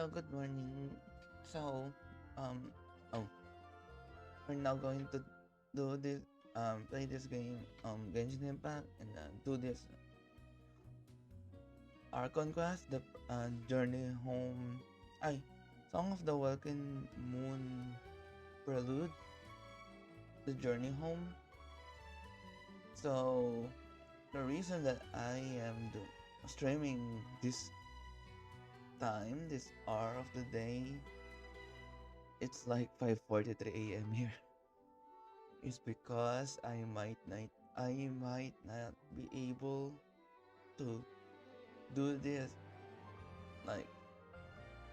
Hello, good morning. So, um, oh, we're now going to do this, play this game, Genshin Impact, and do this Archon quest, the journey home. Ay, Song of the Welkin Moon Prelude, the journey home. So, the reason that I am streaming this time, this hour of the day, it's like 5:43 a.m. here. Is because I might not be able to do this like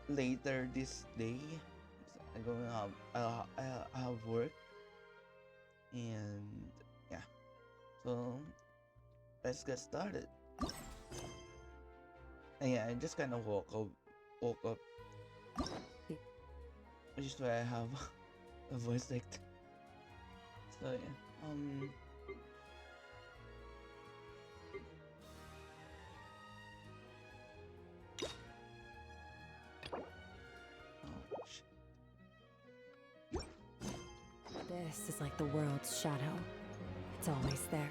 later this day. So I'm going to I have work, and yeah. So let's get started. And yeah, I just kind of woke up, which is why I have a voice like that. So yeah. Oh shit. This is like the world's shadow. It's always there.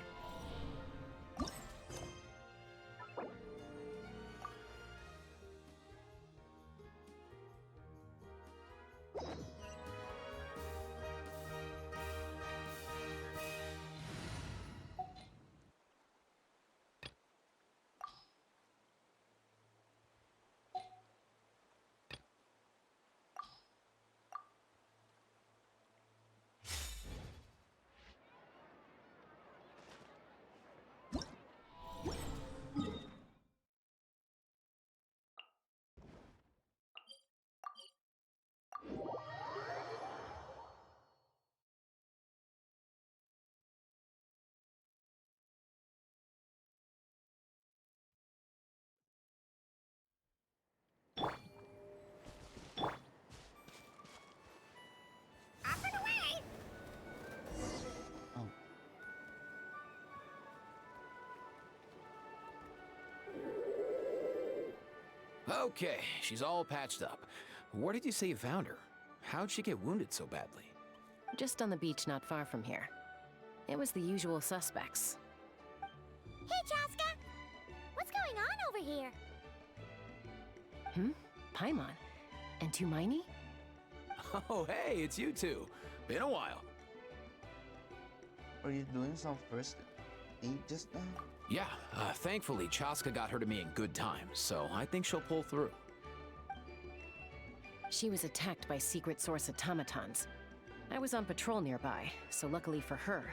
Up and away! Oh, Okay, she's all patched up. Where did you say you found her? How'd she get wounded so badly? Just on the beach not far from here. It was the usual suspects. Hey, Chaska! What's going on over here? Paimon. And Tumaini? Oh, hey, it's you two. Been a while. are you doing some first aid just now? Yeah, thankfully Chaska got her to me in good time, so I think she'll pull through. She was attacked by secret source automatons. I was on patrol nearby, so luckily for her,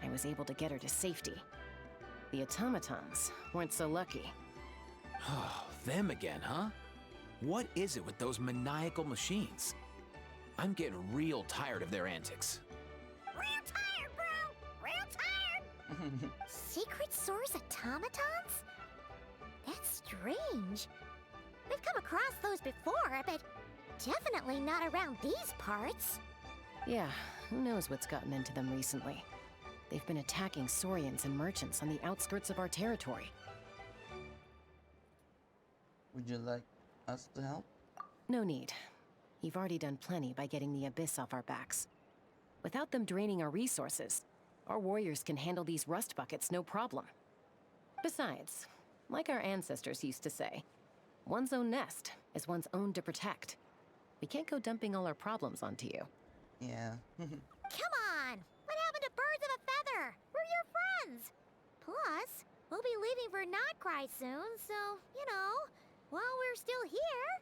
I was able to get her to safety. The automatons weren't so lucky. Oh, them again, huh? What is it with those maniacal machines? I'm getting real tired of their antics. Real tired, bro! Real tired! Secret source automatons? That's strange. We've come across those before, but definitely not around these parts. Yeah, who knows what's gotten into them recently. They've been attacking Saurians and merchants on the outskirts of our territory. Would you like us to help? No need. You've already done plenty by getting the Abyss off our backs. Without them draining our resources, our warriors can handle these rust buckets no problem. Besides, like our ancestors used to say, one's own nest is one's own to protect. We can't go dumping all our problems onto you. Yeah. Come on! What happened to birds of a feather? We're your friends! Plus, we'll be leaving for Notcry soon, so, while we're still here...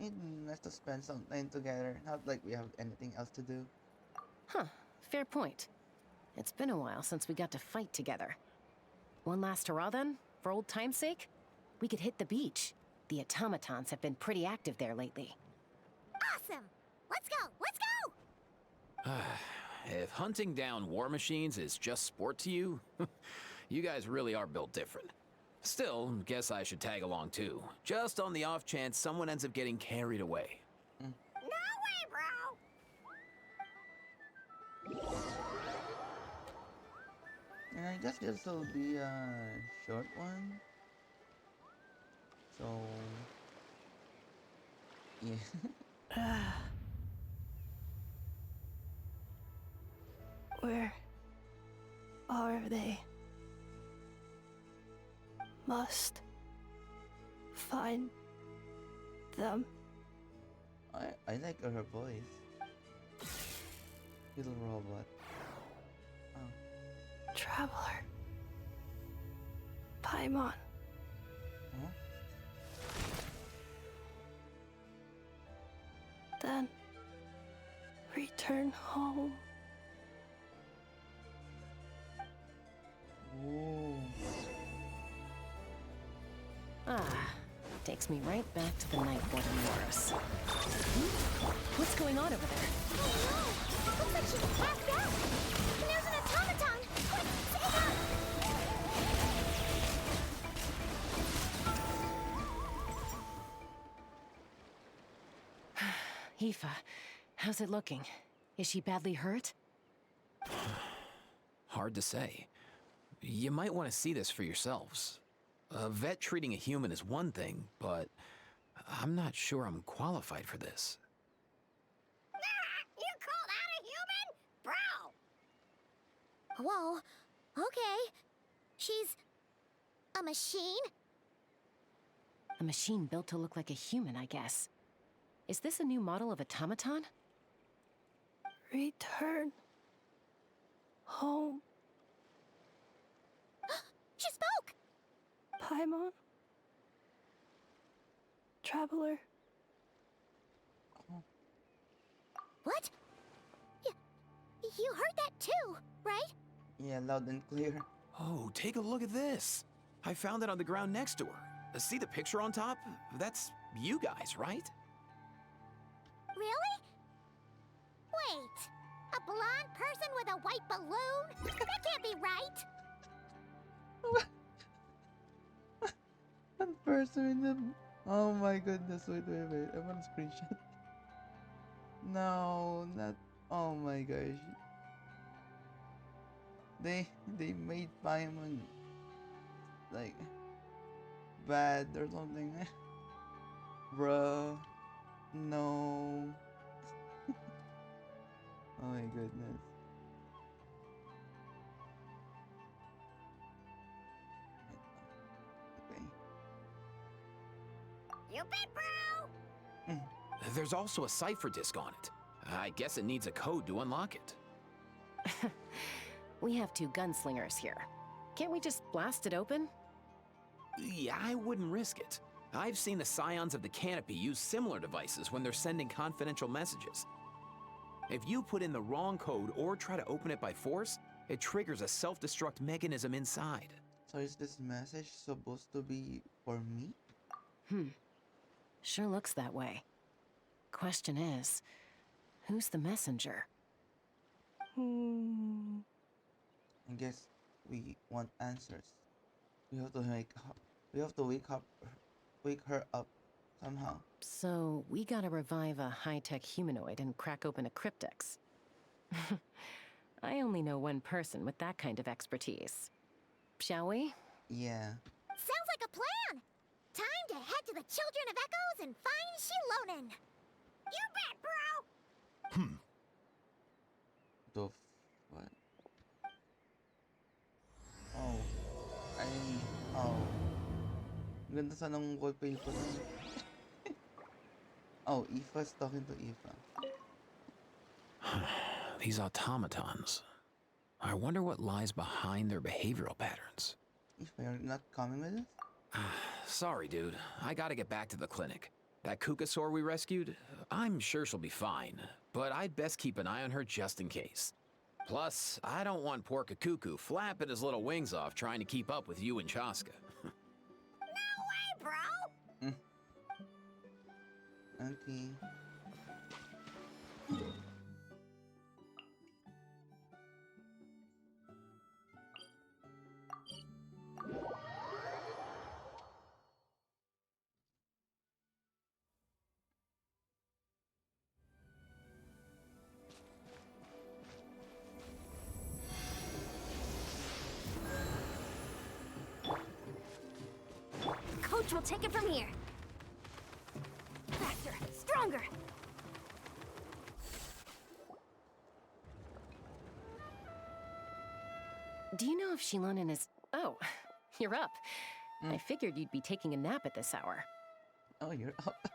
It's nice to spend some time together. Not like we have anything else to do. Huh, fair point. It's been a while since we got to fight together. One last hurrah then, for old time's sake? We could hit the beach. The automatons have been pretty active there lately. Awesome! Let's go! Let's go! If hunting down war machines is just sport to you, you guys really are built different. Still, guess I should tag along too, just on the off chance someone ends up getting carried away. No way, bro! And I guess this will be a short one. So Yeah. Where are they? Must find them. I like her voice. Little robot. Oh. Traveler. Paimon. Huh? Then return home. Ooh. Ah, takes me right back to the night warden Morris. What's going on over there? Oh no! Looks like she's passed out! And there's an automaton! Quick, save her! Aoife, how's it looking? Is she badly hurt? Hard to say. You might want to see this for yourselves. A vet treating a human is one thing, but I'm not sure I'm qualified for this. You call that a human? Bro! Whoa, okay. She's a machine? A machine built to look like a human, I guess. Is this a new model of automaton? Return home. She spoke! Paimon. Traveler. What? You heard that too, right? Yeah, loud and clear. Oh, take a look at this. I found it on the ground next to her. See the picture on top? That's you guys, right? Really? Wait, a blonde person with a white balloon? That can't be right. One person in the. Oh my goodness! Wait. I want a screenshot. No, not. Oh my gosh. They made Paimon like bad or something. Bruh. No. Oh my goodness. Okay. You bet, bro! There's also a cipher disk on it. I guess it needs a code to unlock it. We have two gunslingers here. Can't we just blast it open? Yeah, I wouldn't risk it. I've seen the scions of the canopy use similar devices when they're sending confidential messages. If you put in the wrong code or try to open it by force, it triggers a self-destruct mechanism inside. So is this message supposed to be for me? Sure looks that way. Question is, who's the messenger? I guess we want answers. We have to wake her up somehow. So, we gotta revive a high-tech humanoid and crack open a cryptex. I only know one person with that kind of expertise. Shall we? Yeah. Sounds like a plan! Time to head to the Children of Echoes and find Shilonen! You bet, bro! The what? Oh. Oh. Ganda sana ng wallpaper. Oh, Aoife's talking to Aoife. These automatons. I wonder what lies behind their behavioral patterns. Aoife, you're not coming with us? Sorry, dude. I gotta get back to the clinic. That Kukasaur we rescued, I'm sure she'll be fine, but I'd best keep an eye on her just in case. Plus, I don't want poor Kakuku flapping his little wings off trying to keep up with you and Chaska. No way, bro! Okay. Coach will take it from here. Faster, stronger! longer. Do you know if Shilonen is... Oh, you're up. Mm. I figured you'd be taking a nap at this hour. Oh, you're up.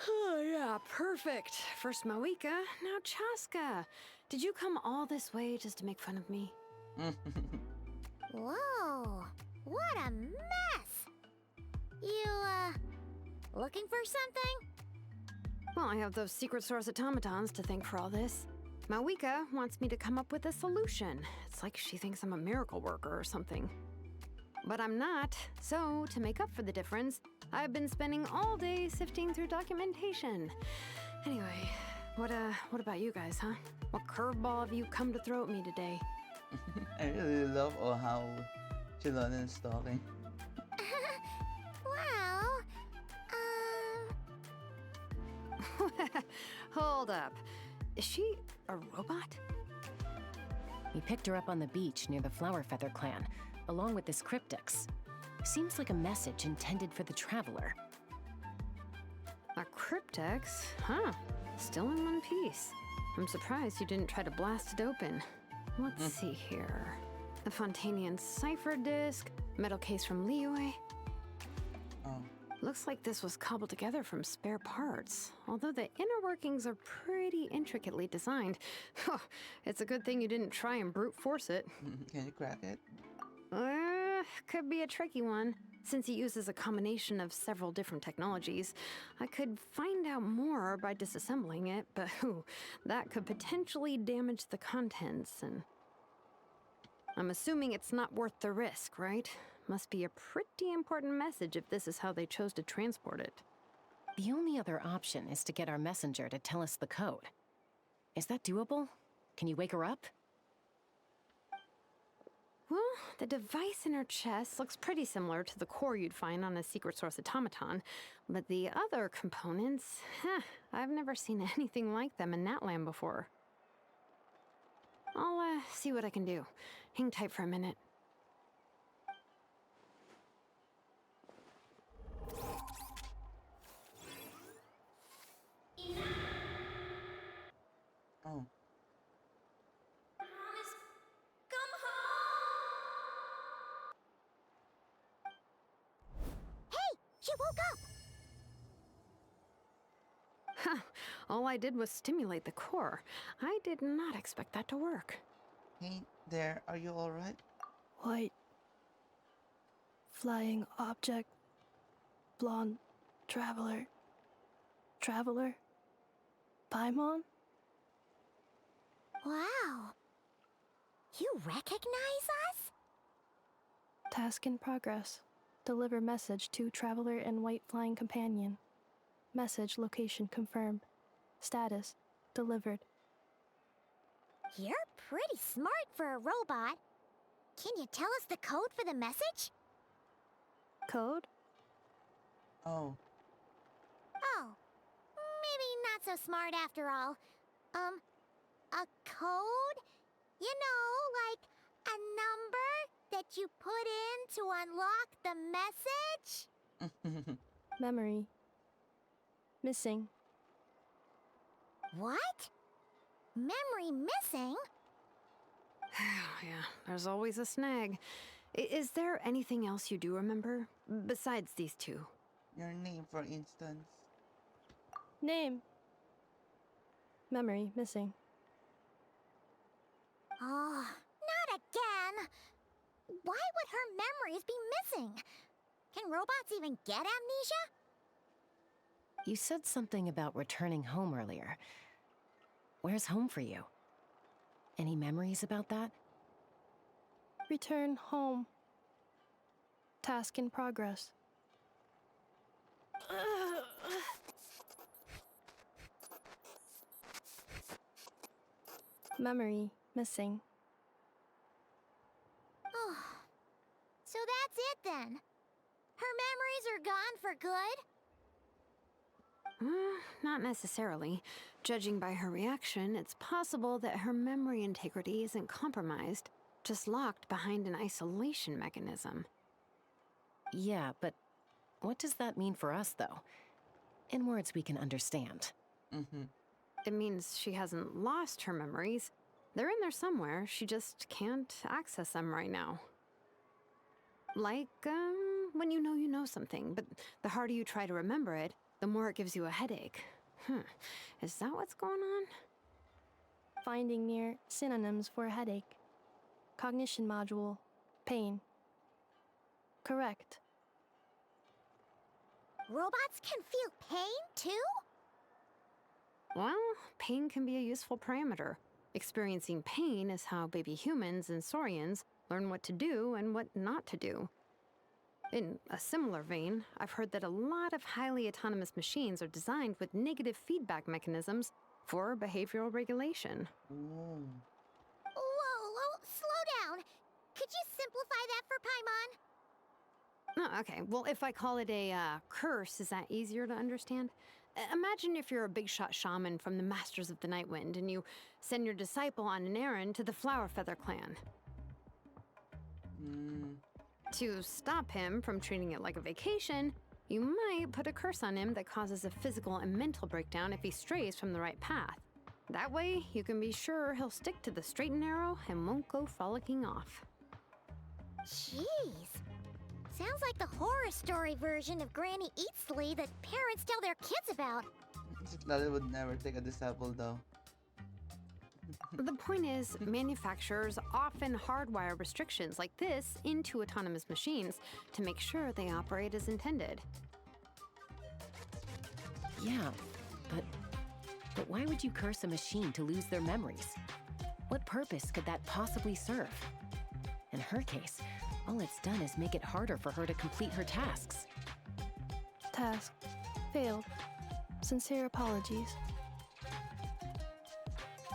Oh, yeah, perfect. First Mawika, now Chaska. Did you come all this way just to make fun of me? Whoa, what a mess! You, looking for something? Well, I have those secret source automatons to thank for all this. Mawika wants me to come up with a solution. It's like she thinks I'm a miracle worker or something. But I'm not, so to make up for the difference, I've been spending all day sifting through documentation. Anyway, what about you guys, huh? What curveball have you come to throw at me today? I really love how Chilonen is talking. Well, Hold up. Is she a robot? We picked her up on the beach near the Flower Feather clan, along with this cryptix. Seems like a message intended for the Traveler. A cryptex? Huh. Still in one piece. I'm surprised you didn't try to blast it open. Let's see here. A Fontanian cipher disk, metal case from Liyue. Oh. Looks like this was cobbled together from spare parts, although the inner workings are pretty intricately designed. It's a good thing you didn't try and brute force it. Can you crack it? Could be a tricky one, since it uses a combination of several different technologies. I could find out more by disassembling it, but that could potentially damage the contents, and... I'm assuming it's not worth the risk, right? Must be a pretty important message if this is how they chose to transport it. The only other option is to get our messenger to tell us the code. Is that doable? Can you wake her up? Well, the device in her chest looks pretty similar to the core you'd find on a secret source automaton, but the other components, I've never seen anything like them in that land before. I'll see what I can do. Hang tight for a minute. Oh. she woke up! Huh. All I did was stimulate the core. I did not expect that to work. Hey there, are you alright? White. Flying object. Blonde. Traveler. Traveler. Paimon? Wow. You recognize us? Task in progress. Deliver message to Traveler and White Flying Companion. Message location confirmed. Status delivered. You're pretty smart for a robot. Can you tell us the code for the message? Code? Oh. Oh, maybe not so smart after all. A code? You know, like a number that you put in to unlock the message? Memory. Missing. What? Memory missing? Yeah, there's always a snag. Is there anything else you do remember? Besides these two? Your name, for instance. Name. Memory missing. Oh, not again! Why would her memories be missing? Can robots even get amnesia? You said something about returning home earlier. Where's home for you? Any memories about that? Return home. Task in progress. Memory missing. Oh, so that's it then. Her memories are gone for good? Not necessarily. Judging by her reaction, it's possible that her memory integrity isn't compromised, just locked behind an isolation mechanism. Yeah, but what does that mean for us, though? In words we can understand. Mm-hmm. It means she hasn't lost her memories. They're in there somewhere, she just can't access them right now. Like, when you know something, but the harder you try to remember it, the more it gives you a headache. Is that what's going on? Finding near synonyms for headache. Cognition module. Pain. Correct. Robots can feel pain, too? Well, pain can be a useful parameter. Experiencing pain is how baby humans and saurians learn what to do and what not to do. In a similar vein, I've heard that a lot of highly autonomous machines are designed with negative feedback mechanisms for behavioral regulation. Ooh. Whoa, slow down. Could you simplify that for Paimon? Oh, okay. Well, if I call it a curse, is that easier to understand? Imagine if you're a big shot shaman from the Masters of the Night Wind and you send your disciple on an errand to the Flower Feather clan. To stop him from treating it like a vacation, you might put a curse on him that causes a physical and mental breakdown if he strays from the right path. That way, you can be sure he'll stick to the straight and narrow and won't go frolicking off. Jeez. Sounds like the horror story version of Granny Eatsley that parents tell their kids about. Citlali would never take a disciple though. The point is, manufacturers often hardwire restrictions like this into autonomous machines to make sure they operate as intended. Yeah, but why would you curse a machine to lose their memories? What purpose could that possibly serve? In her case, all it's done is make it harder for her to complete her tasks. Task. Failed. Sincere apologies.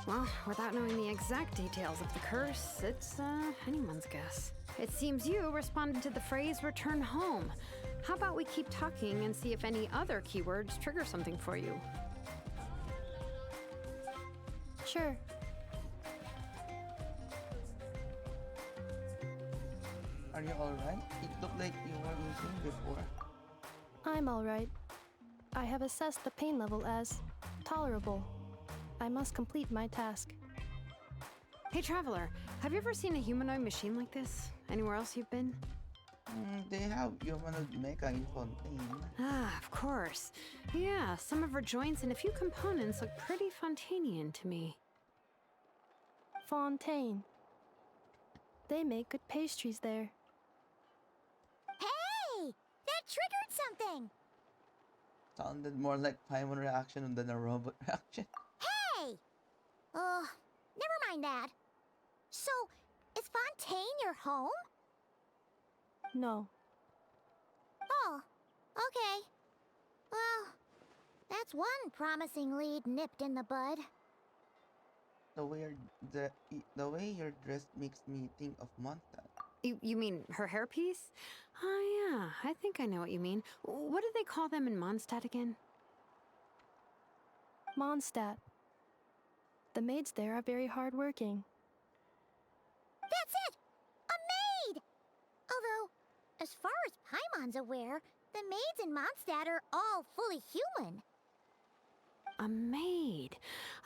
Well, without knowing the exact details of the curse, it's anyone's guess. It seems you responded to the phrase return home. How about we keep talking and see if any other keywords trigger something for you? Sure. Are you alright? It looked like you were in pain before. I'm alright. I have assessed the pain level as tolerable. I must complete my task. Hey, Traveler, have you ever seen a humanoid machine like this? Anywhere else you've been? They have humanoid mecha in Fontaine. Ah, of course. Yeah, some of her joints and a few components look pretty Fontainian to me. Fontaine. They make good pastries there. Hey! That triggered something! Sounded more like Paimon reaction than a robot reaction. Hey! Never mind that. So, is Fontaine your home? No. Oh, okay. Well, that's one promising lead nipped in the bud. The way you're dressed makes me think of Mondstadt. You mean her hairpiece? Oh, yeah, I think I know what you mean. What do they call them in Mondstadt again? Mondstadt. The maids there are very hardworking. That's it! A maid! Although, as far as Paimon's aware, the maids in Mondstadt are all fully human. A maid.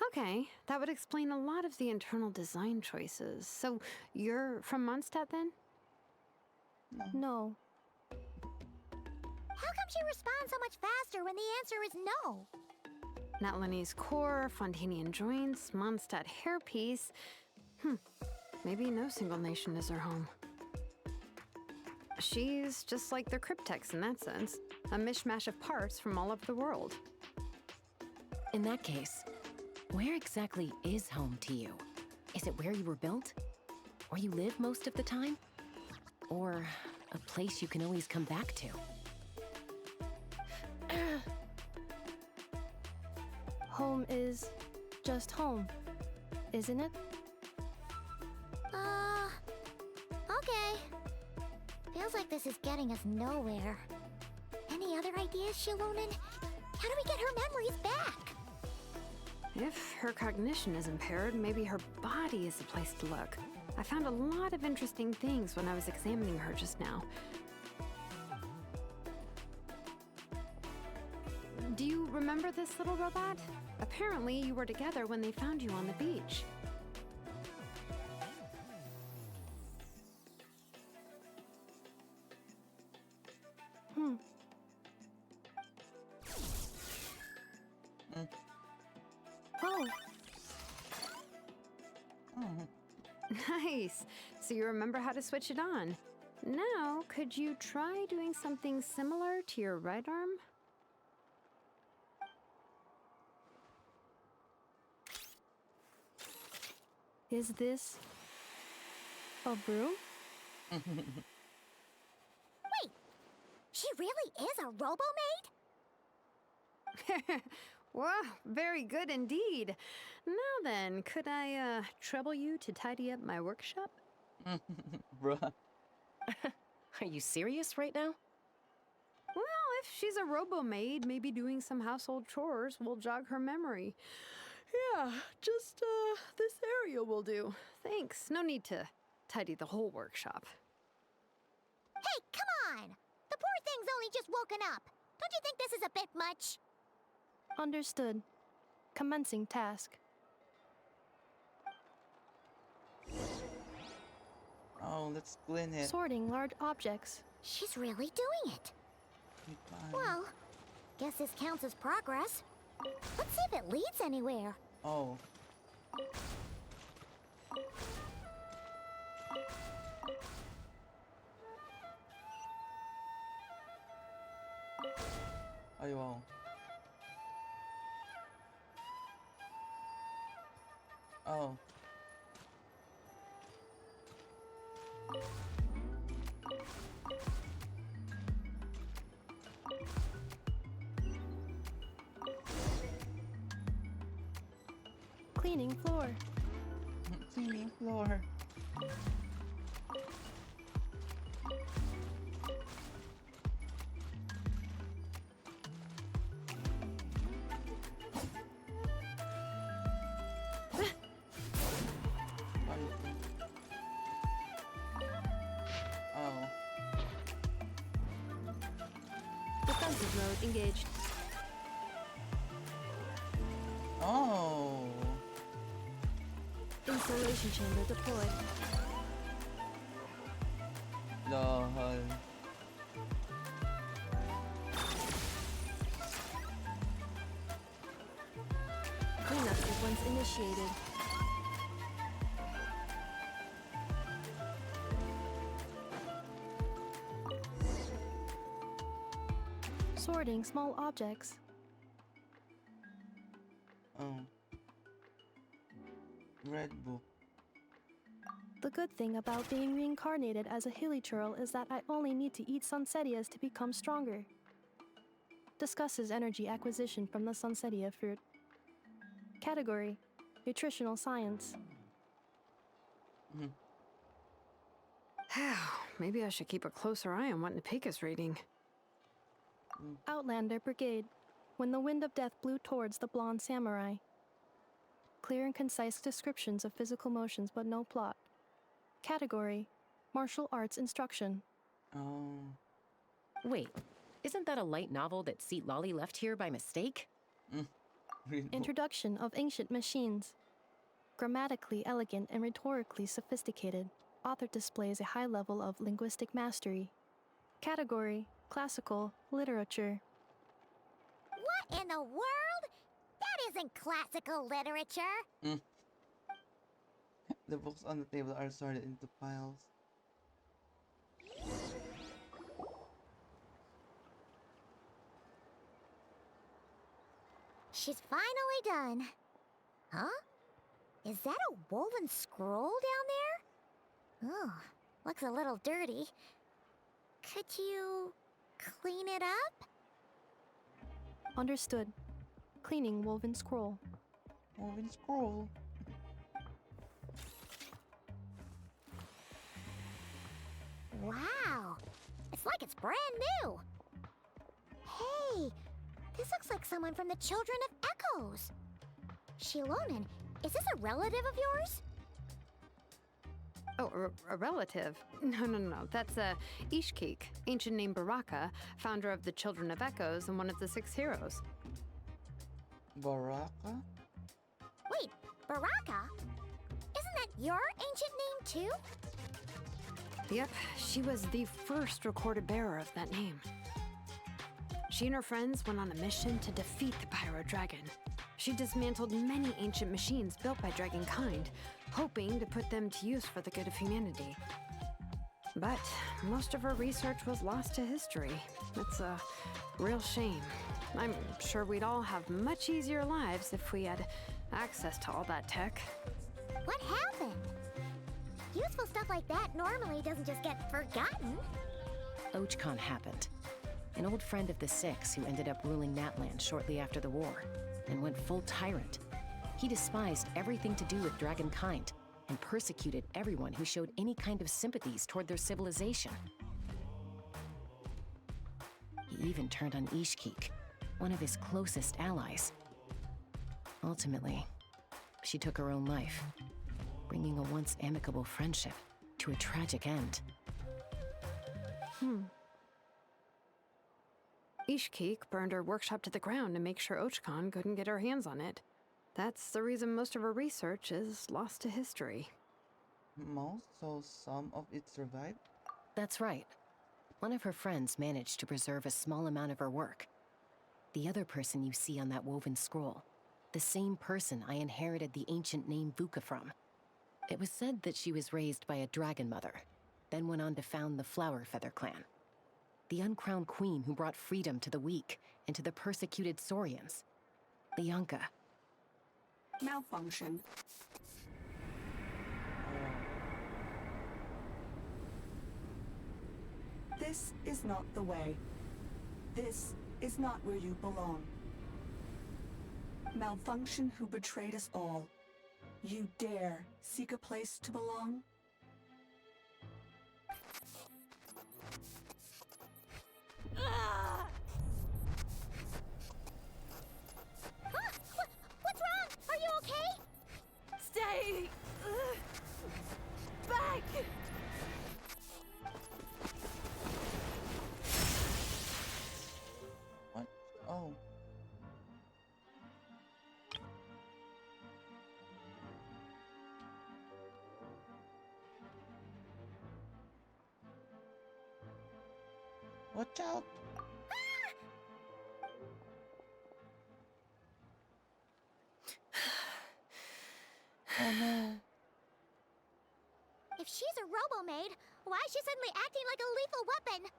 Okay, that would explain a lot of the internal design choices. So, you're from Mondstadt then? No. How come she responds so much faster when the answer is no? Natlanese core, Fontainian joints, Mondstadt hairpiece. Maybe no single nation is her home. She's just like the Cryptex in that sense. A mishmash of parts from all over the world. In that case, where exactly is home to you? Is it where you were built? Where you live most of the time? Or a place you can always come back to? Home is just home, isn't it? Okay. Feels like this is getting us nowhere. Any other ideas, Shilonen? How do we get her memories back? If her cognition is impaired, maybe her body is the place to look. I found a lot of interesting things when I was examining her just now. Do you remember this little robot? Apparently, you were together when they found you on the beach. Hmm. Mm. Oh, Oh. Nice. So you remember how to switch it on. Now, could you try doing something similar to your right arm? is this a broom? Wait, she really is a robo-maid? Wow, very good indeed. Now then, could I trouble you to tidy up my workshop? Bruh. Are you serious right now? Well, if she's a robo-maid, maybe doing some household chores will jog her memory. Yeah, just this area will do. Thanks. No need to tidy the whole workshop. Hey, come on! The poor thing's only just woken up. Don't you think this is a bit much? Understood. Commencing task. Oh, let's clean it. Sorting large objects. She's really doing it. Goodbye. Well, guess this counts as progress. Let's see if it leads anywhere. Oh. Ay, wow. Oh. Cleaning floor. Cleaning floor. Oh. Defensive mode engaged. Oh. Installation chamber deployed. Lol. Cleanup sequence initiated. Sorting small objects. Oh. Red book. The good thing about being reincarnated as a hilly churl is that I only need to eat sunsetias to become stronger. Discusses energy acquisition from the sunsetia fruit. Category: Nutritional Science. Mhm. Maybe I should keep a closer eye on what Napika's reading. Outlander Brigade. When the wind of death blew towards the blonde samurai. Clear and concise descriptions of physical motions but no plot. Category: Martial Arts Instruction. Oh. Wait, isn't that a light novel that Seat Lolly left here by mistake? Read book. Introduction of Ancient Machines. Grammatically elegant and rhetorically sophisticated, author displays a high level of linguistic mastery. Category: Classical Literature. What in the world? That isn't classical literature. The books on the table are sorted into piles. She's finally done. Huh? Is that a woven scroll down there? Oh, looks a little dirty. Could you clean it up? Understood. Cleaning woven scroll. Woven scroll. Wow, it's like it's brand new. Hey, this looks like someone from the Children of Echoes. Shilonen, is this a relative of yours? Oh, a relative? No. That's Ishkik, ancient name Baraka, founder of the Children of Echoes and one of the 6 heroes. Baraka? Wait, Baraka? Isn't that your ancient name too? Yep, she was the first recorded bearer of that name. She and her friends went on a mission to defeat the Pyro Dragon. She dismantled many ancient machines built by Dragonkind, hoping to put them to use for the good of humanity. But most of her research was lost to history. It's a real shame. I'm sure we'd all have much easier lives if we had access to all that tech. What happened? Useful stuff like that normally doesn't just get forgotten. OachCon happened. An old friend of the Six who ended up ruling Natlan shortly after the war, and went full tyrant. He despised everything to do with Dragonkind, and persecuted everyone who showed any kind of sympathies toward their civilization. He even turned on Ishkik, one of his closest allies. Ultimately, she took her own life, bringing a once amicable friendship to a tragic end. Ishkik burned her workshop to the ground to make sure OachCon couldn't get her hands on it. That's the reason most of her research is lost to history. Most, so some of it survived? That's right. One of her friends managed to preserve a small amount of her work. The other person you see on that woven scroll, the same person I inherited the ancient name Vuka from. It was said that she was raised by a dragon mother, then went on to found the Flower Feather clan. The uncrowned queen who brought freedom to the weak and to the persecuted Saurians. Lianka. Malfunction. This is not the way. This is not where you belong. Malfunction who betrayed us all. You dare seek a place to belong? What's wrong? Are you okay? Stay back! What? Oh. Watch out! Oh no. If she's a robo-maid, why is she suddenly acting like a lethal weapon?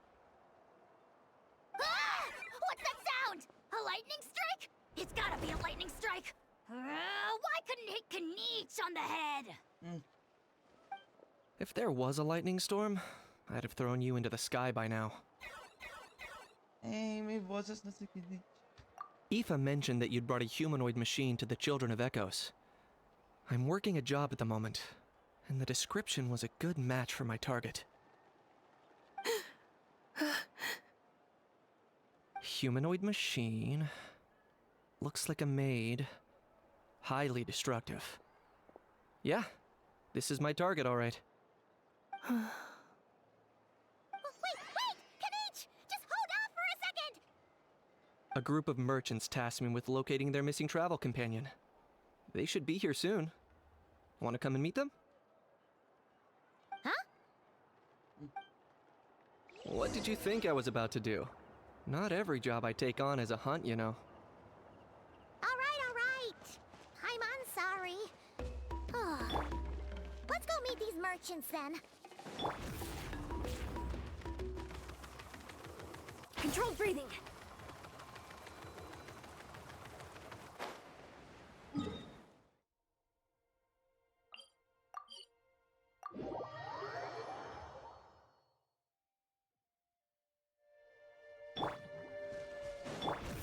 Ah! What's that sound? A lightning strike? It's gotta be a lightning strike. Why couldn't it hit Kniech on the head? If there was a lightning storm, I'd have thrown you into the sky by now. Hey, may boses na si Kniech. Aoife mentioned that you'd brought a humanoid machine to the Children of Echoes. I'm working a job at the moment, and the description was a good match for my target. Humanoid machine. Looks like a maid. Highly destructive. Yeah, this is my target, all right. Wait! Kniech! Just hold off for a second! A group of merchants tasked me with locating their missing travel companion. They should be here soon. Want to come and meet them? Huh? What did you think I was about to do? Not every job I take on is a hunt, you know. All right. I'm sorry. Let's go meet these merchants then. Controlled breathing.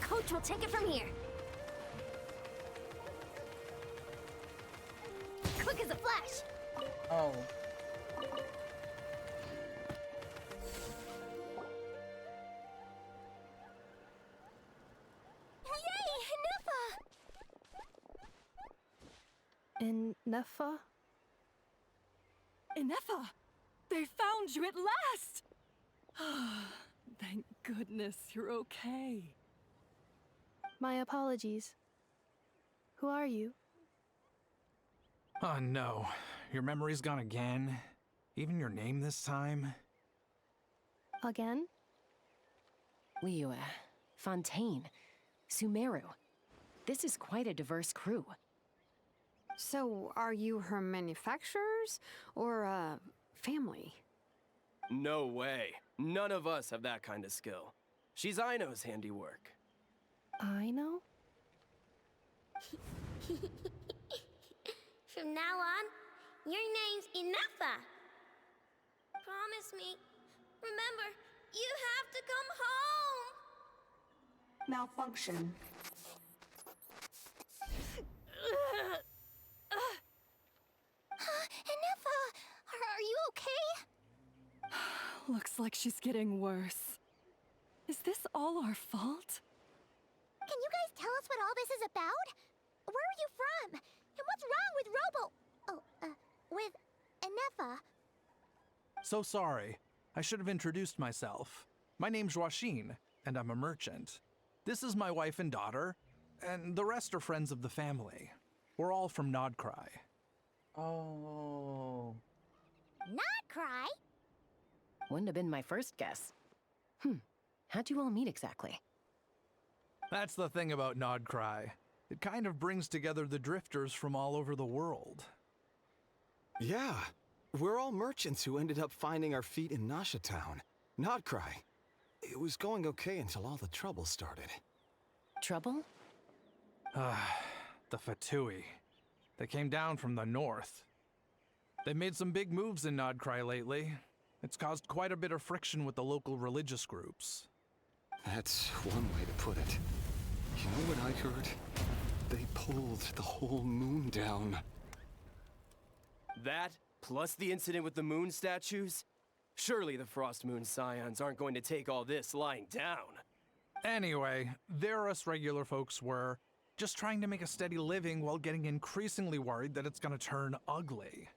Coach will take it from here. Quick as a flash. Oh. Yay, Nuffa! In Neffa? Ineffa! They found you at last! Thank goodness you're okay. My apologies. Who are you? Oh no, your memory's gone again? Even your name this time? Again? Liyue, Fontaine, Sumeru. This is quite a diverse crew. So, are you her manufacturers or family? No way. None of us have that kind of skill. She's Aino's handiwork. I know? From now on, your name's Inefa. Promise me. Remember, you have to come home. Malfunction. Inefa, are you okay? Looks like she's getting worse. Is this all our fault? Can you guys tell us what all this is about? Where are you from? And what's wrong with with Inefa? So sorry. I should have introduced myself. My name's Joachine, and I'm a merchant. This is my wife and daughter, and the rest are friends of the family. We're all from Nodcry. Oh. Not cry. Wouldn't have been my first guess. How'd you all meet exactly? That's the thing about Nodcry. It kind of brings together the drifters from all over the world. Yeah, we're all merchants who ended up finding our feet in Nasha Town. Nodcry. It was going okay until all the trouble started. Trouble? The Fatui. They came down from the north. They made some big moves in Nodcry lately. It's caused quite a bit of friction with the local religious groups. That's one way to put it. You know what I heard? They pulled the whole moon down. That, plus the incident with the moon statues? Surely the Frost Moon Scions aren't going to take all this lying down. Anyway, there us regular folks were, just trying to make a steady living while getting increasingly worried that it's gonna turn ugly.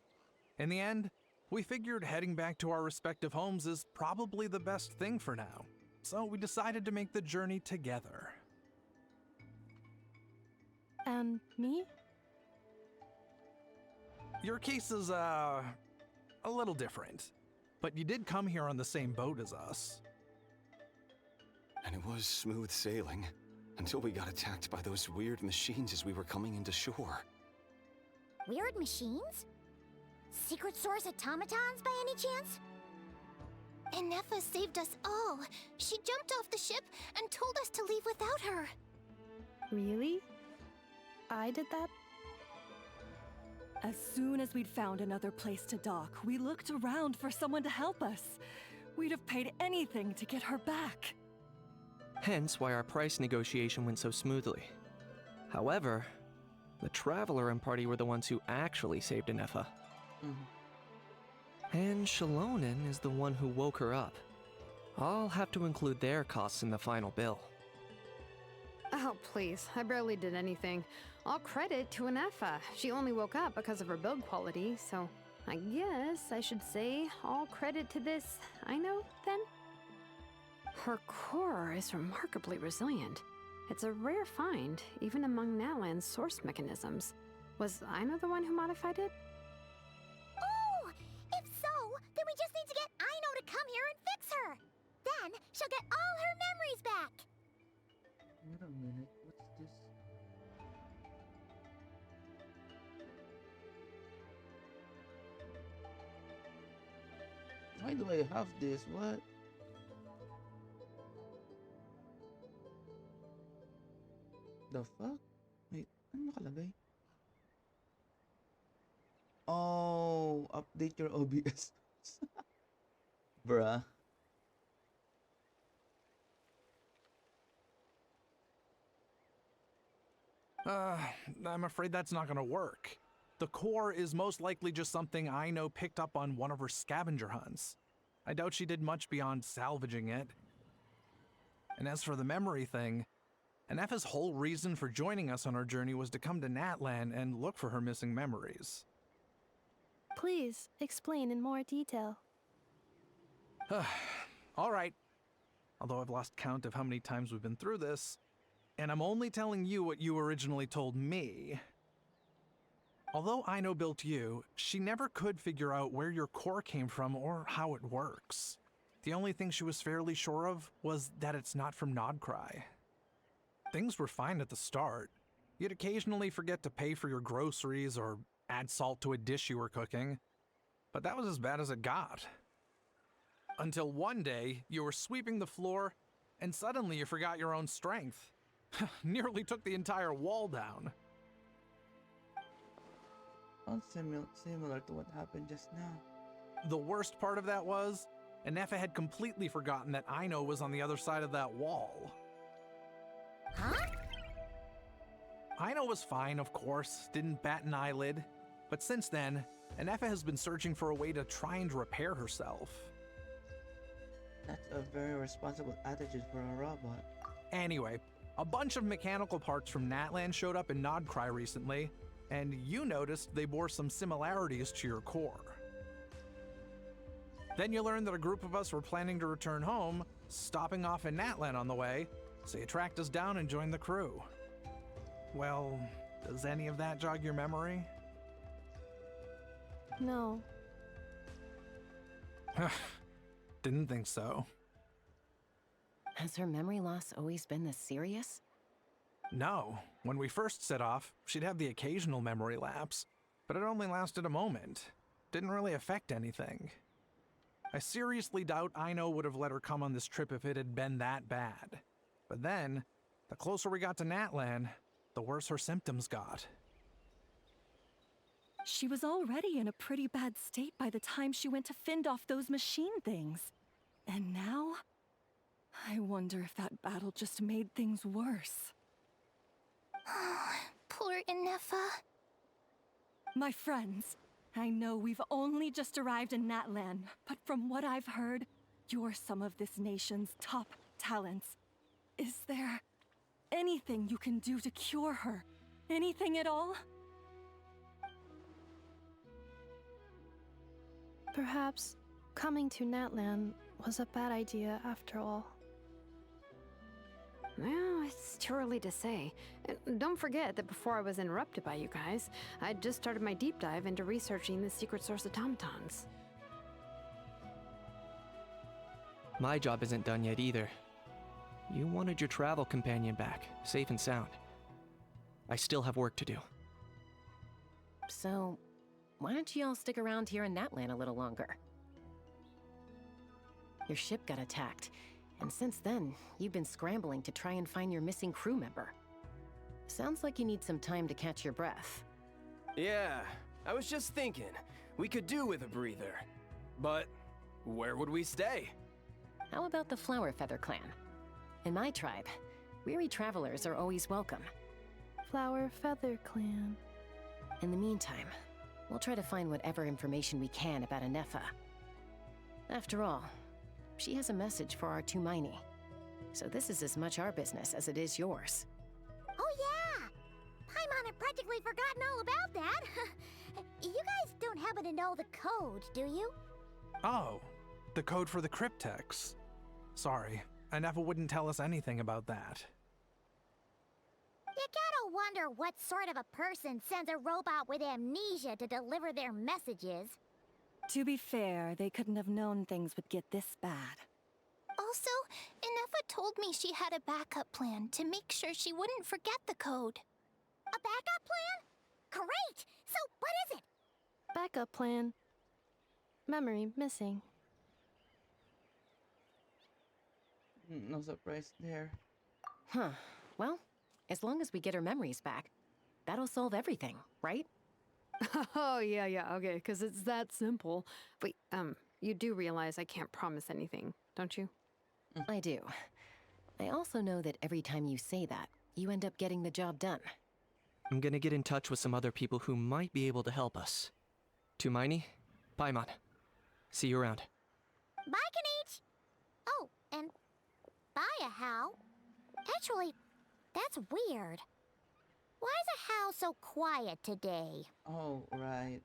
In the end, we figured heading back to our respective homes is probably the best thing for now. So we decided to make the journey together. And me? Your case is, a little different. But you did come here on the same boat as us. And it was smooth sailing, until we got attacked by those weird machines as we were coming into shore. Weird machines? Secret source automatons by any chance? Inefa saved us all. She jumped off the ship and told us to leave without her. Really? I did that? As soon as we'd found another place to dock, we looked around for someone to help us. We'd have paid anything to get her back. Hence why our price negotiation went so smoothly. However, the Traveler and party were the ones who actually saved Inefa. And Shalonen is the one who woke her up. I'll have to include their costs in the final bill. Oh, please. I barely did anything. All credit to Inefa. She only woke up because of her build quality, so I guess I should say all credit to this Aino, then? Her core is remarkably resilient. It's a rare find, even among Natlan's source mechanisms. Was Aino the one who modified it? Oh! If so, then we just need to get Aino to come here and fix her. Then she'll get all her memories back. Wait a minute, what's this? Why do I have this? What? The fuck? Wait, ano nakalagay? Oh, update your OBS. Bruh. I'm afraid that's not gonna work. The core is most likely just something Aino picked up on one of her scavenger hunts. I doubt she did much beyond salvaging it. And as for the memory thing, Inefa's whole reason for joining us on our journey was to come to Natlan and look for her missing memories. Please, explain in more detail. All right. Although I've lost count of how many times we've been through this, And I'm only telling you what you originally told me. Although Aino built you, she never could figure out where your core came from or how it works. The only thing she was fairly sure of was that it's not from Nodcry. Things were fine at the start. You'd occasionally forget to pay for your groceries or add salt to a dish you were cooking, but that was as bad as it got. Until one day, you were sweeping the floor, and suddenly you forgot your own strength. Nearly took the entire wall down. Sounds similar to what happened just now. The worst part of that was, Anefa had completely forgotten that Aino was on the other side of that wall. Huh? Aino was fine, of course, didn't bat an eyelid, but since then, Anefa has been searching for a way to try and repair herself. That's a very responsible attitude for a robot. Anyway, a bunch of mechanical parts from Natlan showed up in Nodcry recently, and you noticed they bore some similarities to your core. Then you learned that a group of us were planning to return home, stopping off in Natlan on the way, so you tracked us down and joined the crew. Well, does any of that jog your memory? No. Didn't think so. Has her memory loss always been this serious? No. When we first set off, she'd have the occasional memory lapse, but it only lasted a moment. Didn't really affect anything. I seriously doubt Aino would have let her come on this trip if it had been that bad. But then, the closer we got to Natlan, the worse her symptoms got. She was already in a pretty bad state by the time she went to fend off those machine things. And now, I wonder if that battle just made things worse. Poor Anefa. My friends, I know we've only just arrived in Natlan, but from what I've heard, you're some of this nation's top talents. Is there anything you can do to cure her? Anything at all? Perhaps coming to Natlan was a bad idea after all. Well, it's too early to say. And don't forget that before I was interrupted by you guys, I'd just started my deep dive into researching the secret source automatons. My job isn't done yet either. You wanted your travel companion back, safe and sound. I still have work to do. So, why don't you all stick around here in Natlan a little longer? Your ship got attacked, and since then, you've been scrambling to try and find your missing crew member. Sounds like you need some time to catch your breath. Yeah, I was just thinking, we could do with a breather. But where would we stay? How about the Flower Feather Clan? In my tribe, weary travelers are always welcome. Flower Feather Clan. In the meantime, we'll try to find whatever information we can about Anefa. After all, she has a message for our Tumaini. So this is as much our business as it is yours. Oh yeah! Paimon had practically forgotten all about that. You guys don't happen to know the code, do you? Oh, the code for the cryptex. Sorry, Anefa wouldn't tell us anything about that. You gotta wonder what sort of a person sends a robot with amnesia to deliver their messages. To be fair, they couldn't have known things would get this bad. Also, Anefa told me she had a backup plan to make sure she wouldn't forget the code. A backup plan? Great! So what is it? Backup plan. Memory missing. No surprise there. Huh. Well, as long as we get her memories back, that'll solve everything, right? Oh, yeah, okay, because it's that simple. Wait, you do realize I can't promise anything, don't you? I do. I also know that every time you say that, you end up getting the job done. I'm gonna get in touch with some other people who might be able to help us. Tumaini, Paimon. See you around. Bye, Kanich! Oh, and bye, How. Actually, that's weird. Why is a How so quiet today? Oh, right.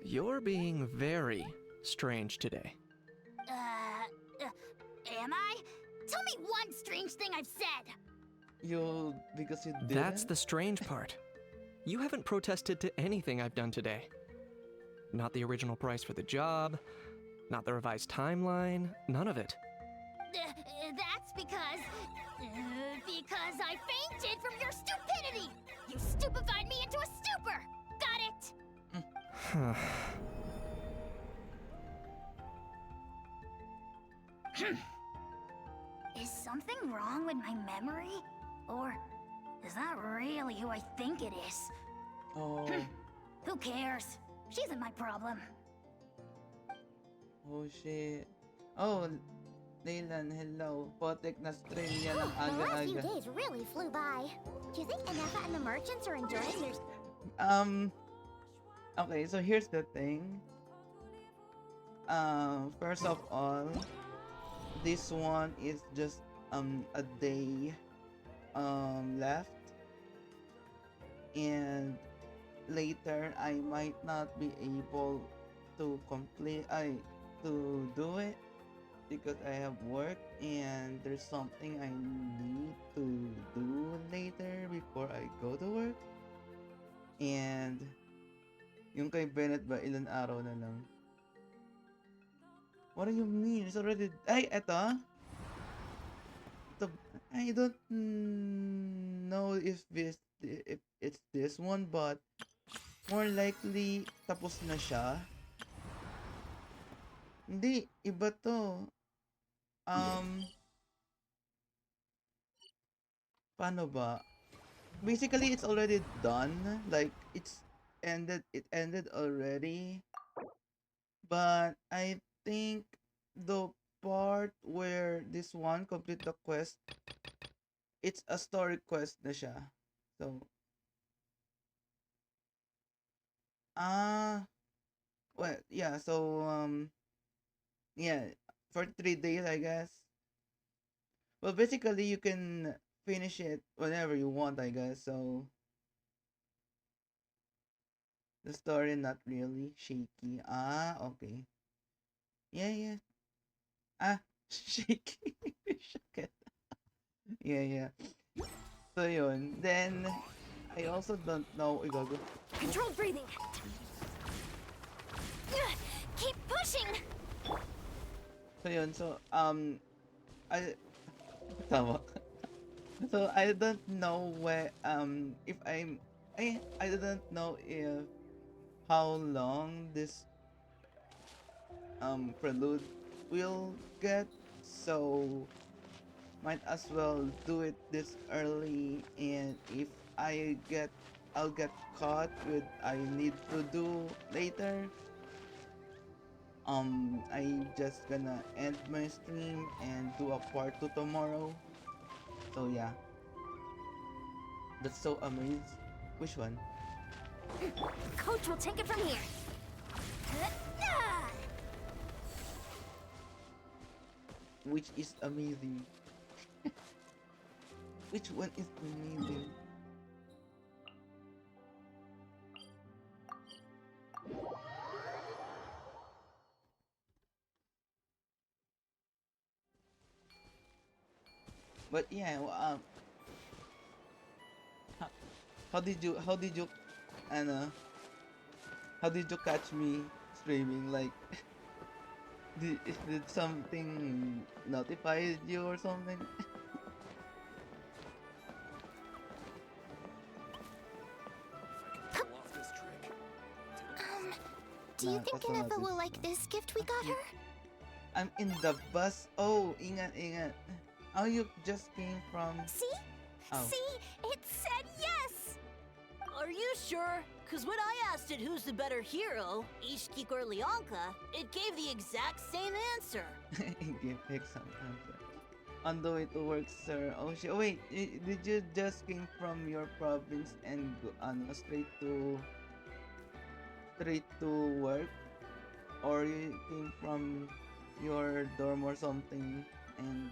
You're being very, strange today. Am I? Tell me one strange thing I've said. Because you didn't? That's the strange part. You haven't protested to anything I've done today. Not the original price for the job, not the revised timeline, none of it. That's because I fainted from your stupidity. You stupefied me into a stupor. Got it? Is something wrong with my memory? Or is that really who I think it is? Oh. Who cares? She isn't my problem. Oh shit. Oh, Leyland, hello. Potek na stream yan ng The last few aga-aga. days really flew by. Do you think Anefa and the merchants are enjoying their... Okay, so here's the thing. First of all, this one is just a day left, and later I might not be able to to do it because I have work and there's something I need to do later before I go to work. And yung kay Bennett ba, ilan araw na lang? What do you mean? It's already... Ay, eto? I don't know if it's this one, but more likely tapos na siya. Hindi, iba to. Paano ba? Basically, it's already done. Like, it ended already. But I think the part where this one complete the quest, it's a story quest na siya. So, well, yeah, so, yeah, for 3 days, I guess. Well, basically, you can finish it whenever you want, I guess, so. The story not really shaky. Okay. Yeah. Shaky. Shit. Yeah. So yun. Then, I also don't know. Igago. Controlled breathing. Keep pushing. So yun. So, I... Tama. So, I don't know where, if I don't know if how long this prelude will get, so might as well do it this early, and if I'll get caught with I need to do later, I just gonna end my stream and do a part 2 tomorrow. So yeah, that's so amazing. Which one? Coach will take it from here. Which is amazing? Which one is amazing? But yeah, how did you Anna? How did you catch me streaming? Like, did something notify you or something? Do you think Anefa will like this gift we got her? I'm in the bus. Oh, ingat. Oh, you just came from... See? Oh. See? It said yes! Are you sure? Because when I asked it who's the better hero, Ishkik or Leonka, it gave the exact same answer. Give pick some answer. On the way to work, sir. Oh shit. Oh, wait, did you just came from your province and go straight to work? Or you came from your dorm or something and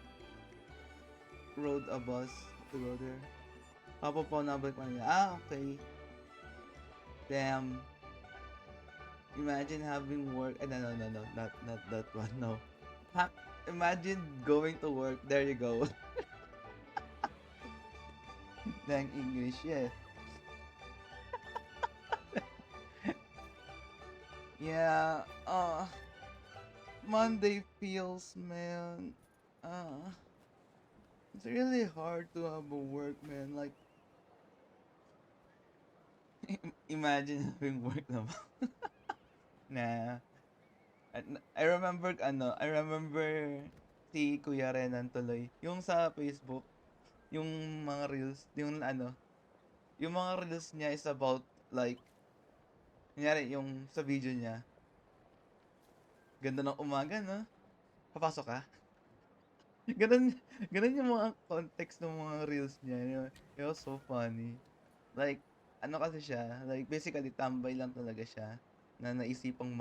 rode a bus to go there? Papa po nabalik pa niya. Okay. Damn. Imagine having work. No, not that one. No. Imagine going to work. There you go. Dang English, yes. Yeah. Monday feels, man. Uh, it's really hard to have a work, man. Like, imagine having work naman. Nah. I remember si Kuya Renan tuloy. Yung sa Facebook, yung mga reels, yung mga reels niya is about like, kunyari yung sa video niya, ganda ng umaga, no? Papasok ka? Ganun, ganun yung mga context ng mga reels niya. It was so funny. Like, ano kasi siya, like basically tambay lang talaga siya na naisipang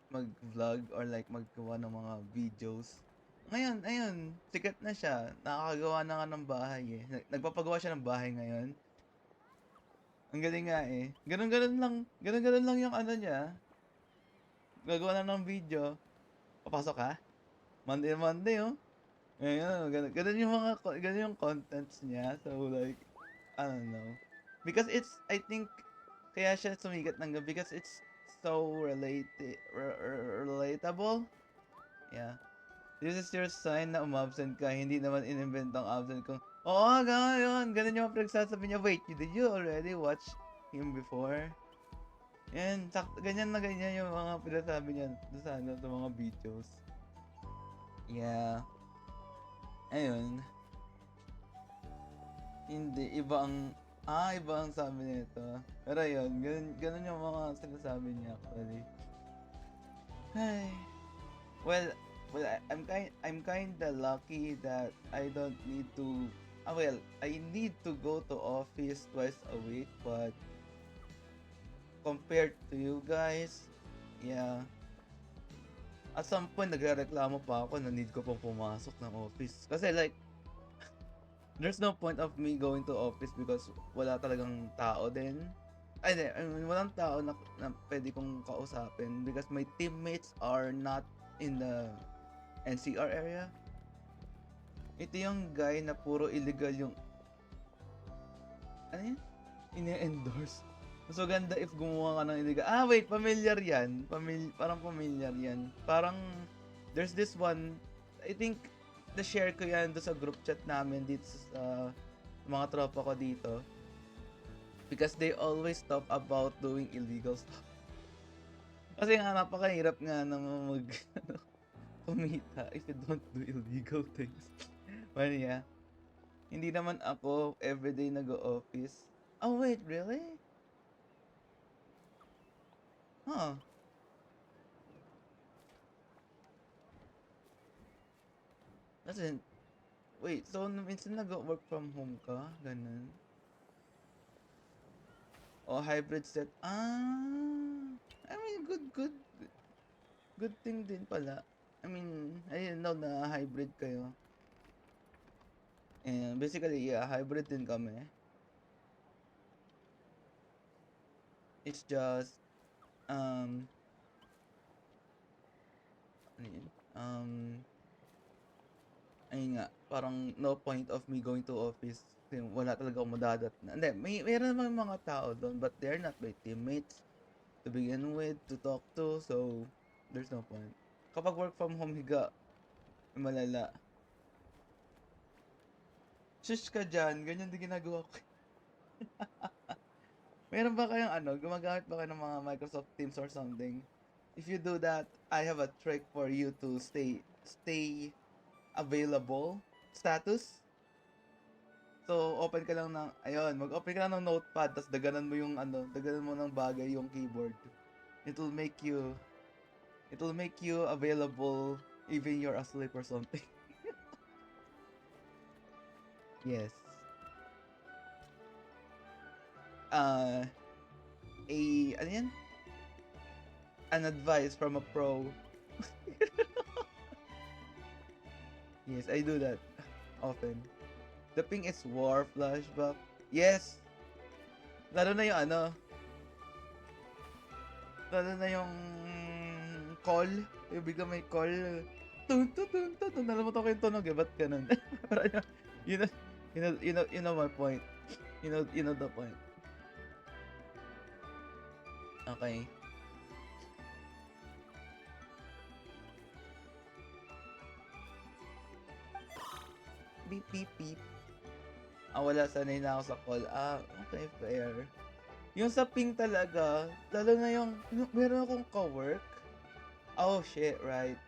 mag-vlog or like maggawa ng mga videos. Ngayon, ayun, sikat na siya. Nakakagawa na nga ng bahay eh. Nagpapagawa siya ng bahay ngayon. Ang galing nga eh. Ganun-ganun lang yung ano niya. Gagawa na ng video. Papasok ka? Monday, oh. Ayun, ganun yung contents niya. So, like, I don't know. Because I think, kaya siya sumikat ng gabi because it's so relatable. Yeah. This is your sign na umabsent ka, hindi naman inimbentang absent ko. Oo, ganun yung pinagsasabi niya. Wait, did you already watch him before? Yan, ganyan na ganyan yung mga pinasabi niya sa mga videos. Yeah. Ayun. Hindi, iba ang sabi nito. Pero yun, ganun yung mga sinasabi niya actually. Ay. Well, I'm kinda lucky that I don't need to, I need to go to office twice a week, but compared to you guys, yeah. At some point, nagrereklamo pa ako na need ko pang pumasok ng office. Kasi like, there's no point of me going to office because wala talagang tao din. I mean, walang tao na pwede kong kausapin because my teammates are not in the NCR area. Ito yung guy na puro illegal yung... Ano yun? Ini-endorse. So, ganda if gumawa ka ng illegal. Wait, familiar yan. Parang familiar yan. Parang, there's this one, I think, na-share ko yan doon sa group chat namin dito sa mga tropa ko dito. Because they always talk about doing illegal stuff. Kasi nga, napakahirap nga na kumita if you don't do illegal things. Well, yeah. Hindi naman ako everyday nag-o-office. Oh, wait, really? Huh. Kasi, wait, so minsan nag-work from home ka? Ganun? O hybrid set? I mean, good thing din pala. I mean, I didn't know na hybrid kayo. And basically, yeah, hybrid din kami. It's just, ano yun? Ayun nga, parang no point of me going to office kasi wala talaga akong madadat na. Hindi, meron naman mga tao doon but they're not my teammates to begin with, to talk to, so there's no point. Kapag work from home, higa, malala. Shush ka dyan, ganyan din ginagawa ko. Meron ba kayong gumagamit ba kayo ng mga Microsoft Teams or something? If you do that, I have a trick for you to stay available status. So, open ka lang mag-open ka lang ng notepad, tapos daganan mo ng bagay yung keyboard. It'll make you available even you're asleep or something. Yes. Ano yan? An advice from a pro. Yes, I do that often. The ping is war flashback. Yes! Lalo na yung Lalo na yung call. Yung bigla may call. Tun, tun, tun, tun, tun. Nalimutan ko yung tunog eh. Ba't ganun? Parang you know, you know my point. You know the point. Okay. Beep, beep, beep. Wala. Sanay na ako sa call. Okay, fair. Yung sa ping talaga, lalo na yung meron akong ka-work. Oh, shit, right.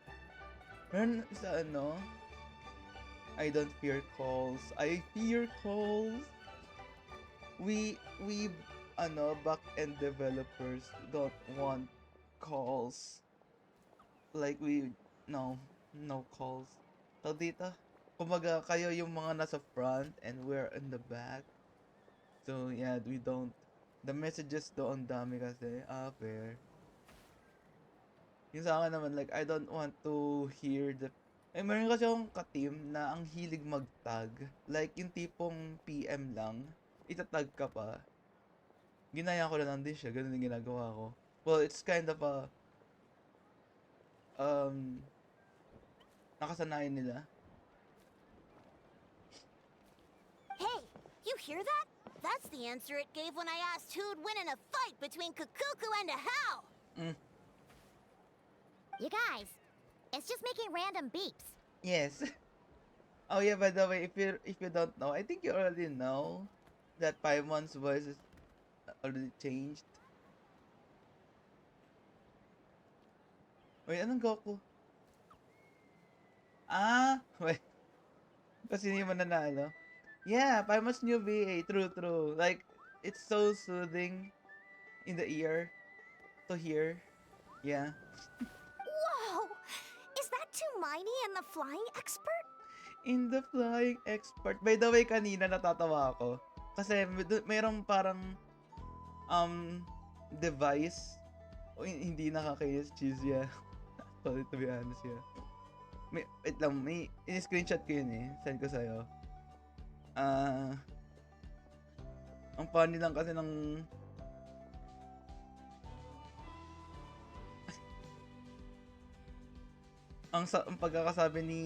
Meron sa ano, I don't fear calls. I fear calls. We, back-end developers don't want calls. Like, no calls. So, dito, kumbaga, kayo yung mga nasa front and we're in the back. So, yeah, we don't. The messages doon dami kasi. Fair. Yung sa akin naman, like, I don't want to hear the... meron kasi akong ka-team na ang hilig mag-tag. Like, yung tipong PM lang, itatag ka pa. Ginaya ko lang din siya, ganun yung ginagawa ko. Well, it's kind of a... nakasanayan nila. Hey, you hear that? That's the answer it gave when I asked who'd win in a fight between Kukuku and a How. You guys, it's just making random beeps. Yes. Oh yeah, by the way, if you don't know, I think you already know that Paimon's voice is already changed. Wait, anong Goku? Wait. Kasi hindi mo nanalo. Yeah, Paimon's new VA, true. Like, it's so soothing in the ear to hear. Yeah. Whoa! Is that Tumaini and the flying expert? In the flying expert. By the way, kanina natatawa ako. Kasi mayroong parang device. Hindi nakakainis, cheese, yeah. Sorry to be honest, yeah. Wait lang, may in-screenshot ko yun eh. Send ko sa'yo. Ang funny lang kasi ng ang pagkakasabi ni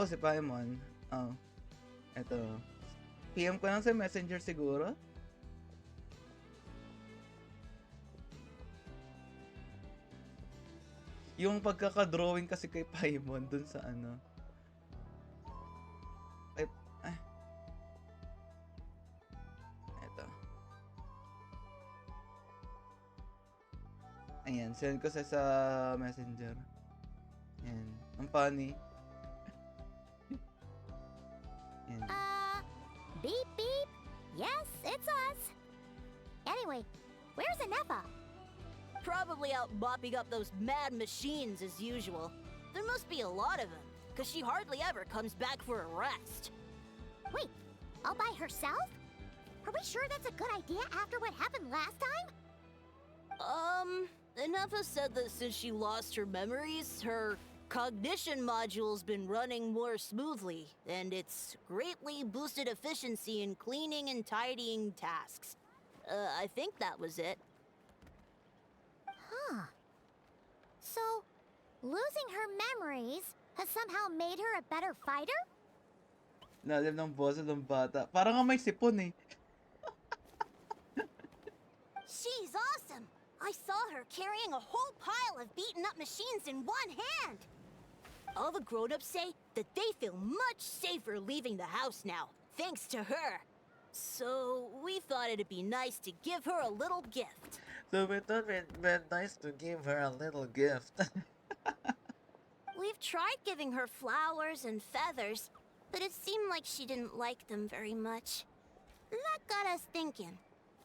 si Paimon. Eto. PM ko lang sa Messenger siguro. Yung pagkaka-drawing kasi kay Paimon dun sa ano. Ayan, send ko sa Messenger. Ayan, ang funny. Ayan. Beep beep. Yes, it's us. Anyway, where's Anefa? Probably out mopping up those mad machines as usual. There must be a lot of them, because she hardly ever comes back for a rest. Wait, all by herself? Are we sure that's a good idea after what happened last time? Anefa said that since she lost her memories, her cognition module's been running more smoothly, and it's greatly boosted efficiency in cleaning and tidying tasks. I think that was it. Huh. So, losing her memories has somehow made her a better fighter? Lalim ng boses ng bata. Parang nga may sipon eh. She's awesome! I saw her carrying a whole pile of beaten up machines in one hand! All the grown-ups say that they feel much safer leaving the house now, thanks to her. So, we thought it'd be nice to give her a little gift. So we thought it'd be nice to give her a little gift. We've tried giving her flowers and feathers, but it seemed like she didn't like them very much. That got us thinking.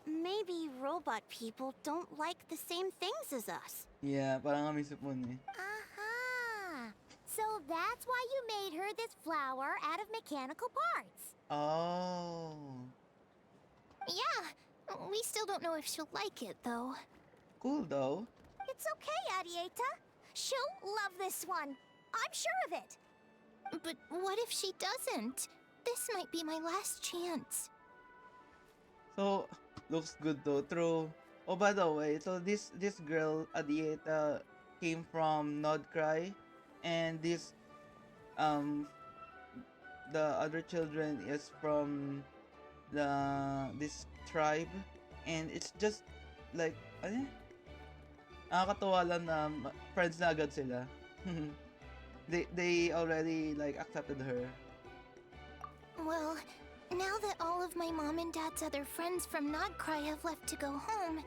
Maybe robot people don't like the same things as us. Yeah, parang nga may sipon eh. Aha! So that's why you made her this flower out of mechanical parts. Oh. Yeah, we still don't know if she'll like it, though. Cool, though. It's okay, Arieta. She'll love this one. I'm sure of it. But what if she doesn't? This might be my last chance. So, looks good though. True. Oh, by the way, so this girl Adieta came from Nodcry, and um the other children is from this tribe, and it's just like ano, nakakatuwa lang na friends na agad sila. They already like accepted her. Well, now that all of my mom and dad's other friends from Nodcry have left to go home,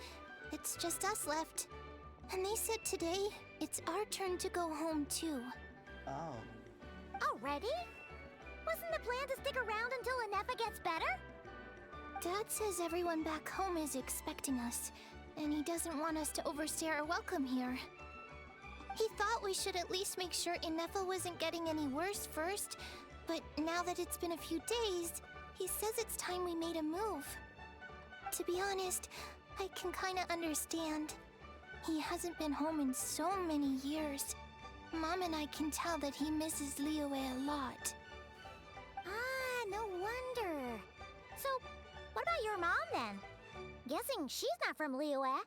it's just us left. And they said today it's our turn to go home too. Oh. Already? Wasn't the plan to stick around until Inefa gets better? Dad says everyone back home is expecting us, and he doesn't want us to overstay our welcome here. He thought we should at least make sure Inefa wasn't getting any worse first, but now that it's been a few days, he says it's time we made a move. To be honest, I can kinda understand. He hasn't been home in so many years. Mom and I can tell that he misses Liyue a lot. Ah, no wonder. So, what about your mom then? Guessing she's not from Liyue.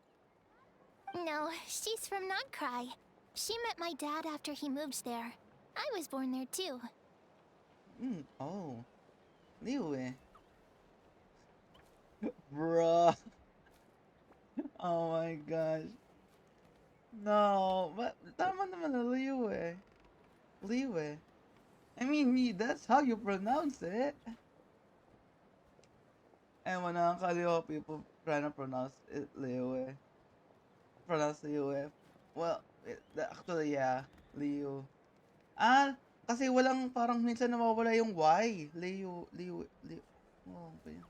No, she's from Nodcry. She met my dad after he moved there. I was born there too. Oh. Liyue. Bruh. Oh my gosh. No, but tama naman na Liyue. Liyue. I mean, that's how you pronounce it. And when Kaliwa people trying to pronounce it Liyue. Pronounce Liyue. Well, actually, yeah. Liu. Ah, kasi walang parang minsan nawawala yung Y. Liu. Oh, ba yun?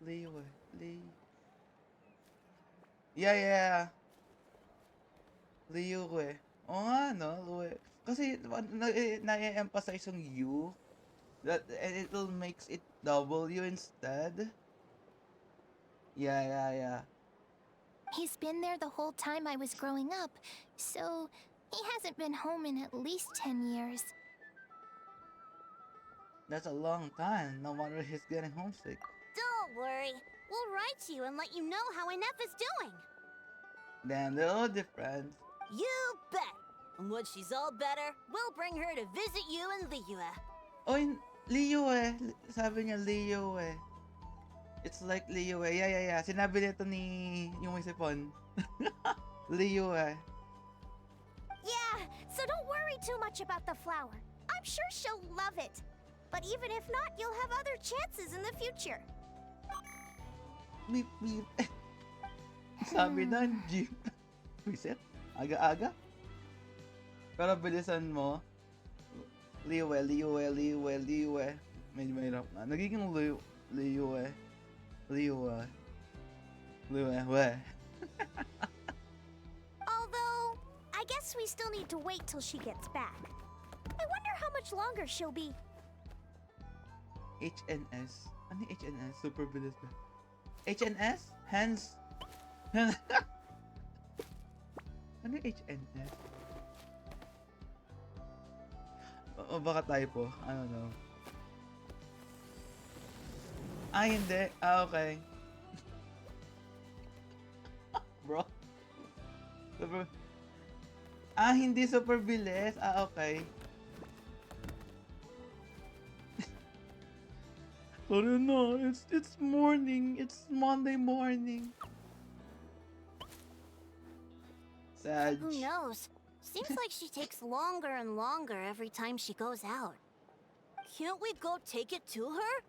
Liyue. Yeah. Liyue. Oo nga, no? Liyue. Kasi na-emphasize yung U. And it'll makes it W instead. Yeah. He's been there the whole time I was growing up, so he hasn't been home in at least 10 years. That's a long time. No wonder he's getting homesick. Don't worry. We'll write to you and let you know how Inefa's doing. Then little difference. You bet. And when she's all better, we'll bring her to visit you in Liyue. Oh, Liyue. Sabi niya Liyue. It's like Liyue. Yeah. Sinabi nito ni yung may sipon. Liyue. Yeah, so don't worry too much about the flower. I'm sure she'll love it. But even if not, you'll have other chances in the future. Beep. Sabi ng jeep. Reset? Aga-aga? Pero bilisan mo. Liyue. Medyo mahirap na. Nagiging Liyue. Although, I guess we still need to wait till she gets back. I wonder how much longer she'll be. HNS. Ano yung HNS? Super bilis ba? HNS? Hands. Ano yung HNS? O baka typo. I don't know. Hindi. Okay. Bro. Hindi super bilis. Okay. Sorry no, it's morning. It's Monday morning. Sad. Who knows? Seems like she takes longer and longer every time she goes out. Can't we go take it to her?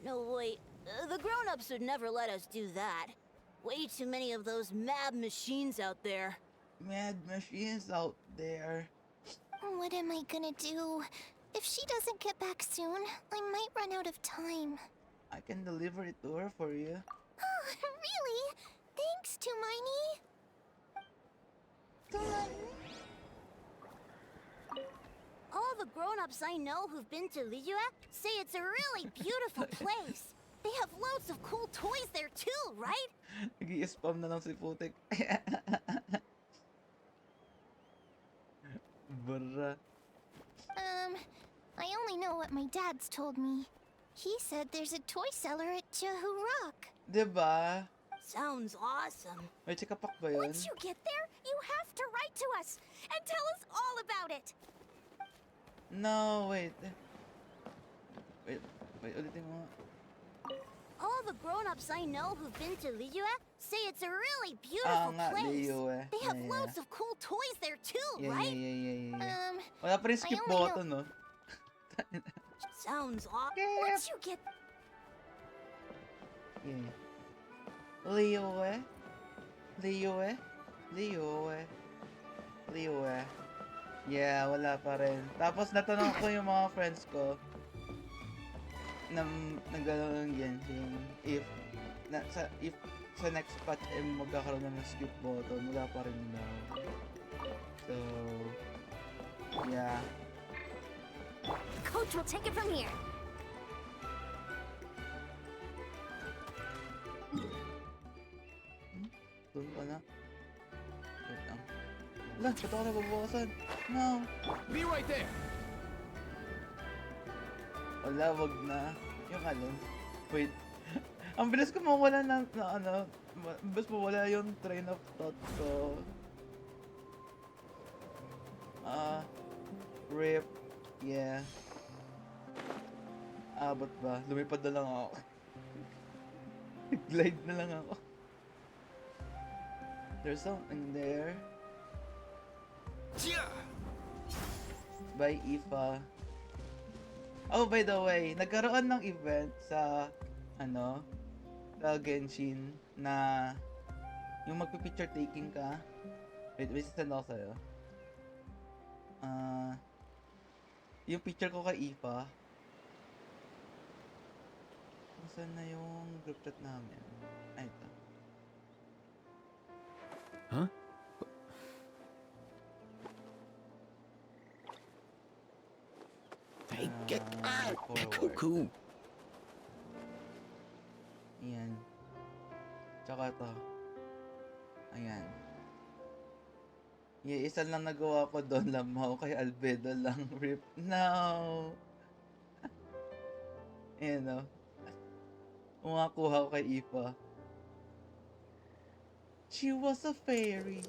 No, wait. The grown-ups would never let us do that. Way too many of those mad machines out there. Mad machines out there. What am I gonna do? If she doesn't get back soon, I might run out of time. I can deliver it to her for you. Oh, really? Thanks, Tumaini. All the grown-ups I know who've been to Liyue say it's a really beautiful place. They have loads of cool toys there too, right? Nag-i-spam na lang si Putik. Barra. I only know what my dad's told me. He said there's a toy seller at Jehu Rock. Diba? Sounds awesome. Wait, si Kapak ba yun? Once you get there, you have to write to us and tell us all about it. No, wait. Wait, ulitin mo nga. All the grown-ups I know who've been to Liyue say it's a really beautiful nga, place. Liyue. They have Yeah, loads of cool toys there too, Yeah, right? yeah. Wala pa rin skip I only button, no? Sounds awesome. Once you get Yeah. Liyue. Yeah, wala pa rin. Tapos natanong ko yung mga friends ko na naglaro ng Genshin if sa next patch magkakaroon na ng skip button, wala pa rin daw. So, yeah. Coach will take it from here. Doon pa na. Wait lang. Wala, ba't ako nababawasan? No! Be right there! Wala, wag na. Yung alin. Wait. Ang bilis ko mawala ng bilis mawala yung train of thought ko. Rip. Yeah. Abot ba? Lumipad na lang ako. Glide na lang ako. There's something there. By Ifa. Oh, by the way, nagkaroon ng event sa sa Genshin na yung magpi-picture taking ka. Wait, send ako sa'yo. Yung picture ko kay Ifa. Saan na yung group chat namin? Ay, ito. Huh? Hey, get out! Cuckoo! Ayan. Tsaka to. Ayan. Yeah, isa lang nagawa ko doon, lamaw kay Albedo lang. Rip. No! Ayan o. Umakuha ko kay Ifa. She was a fairy.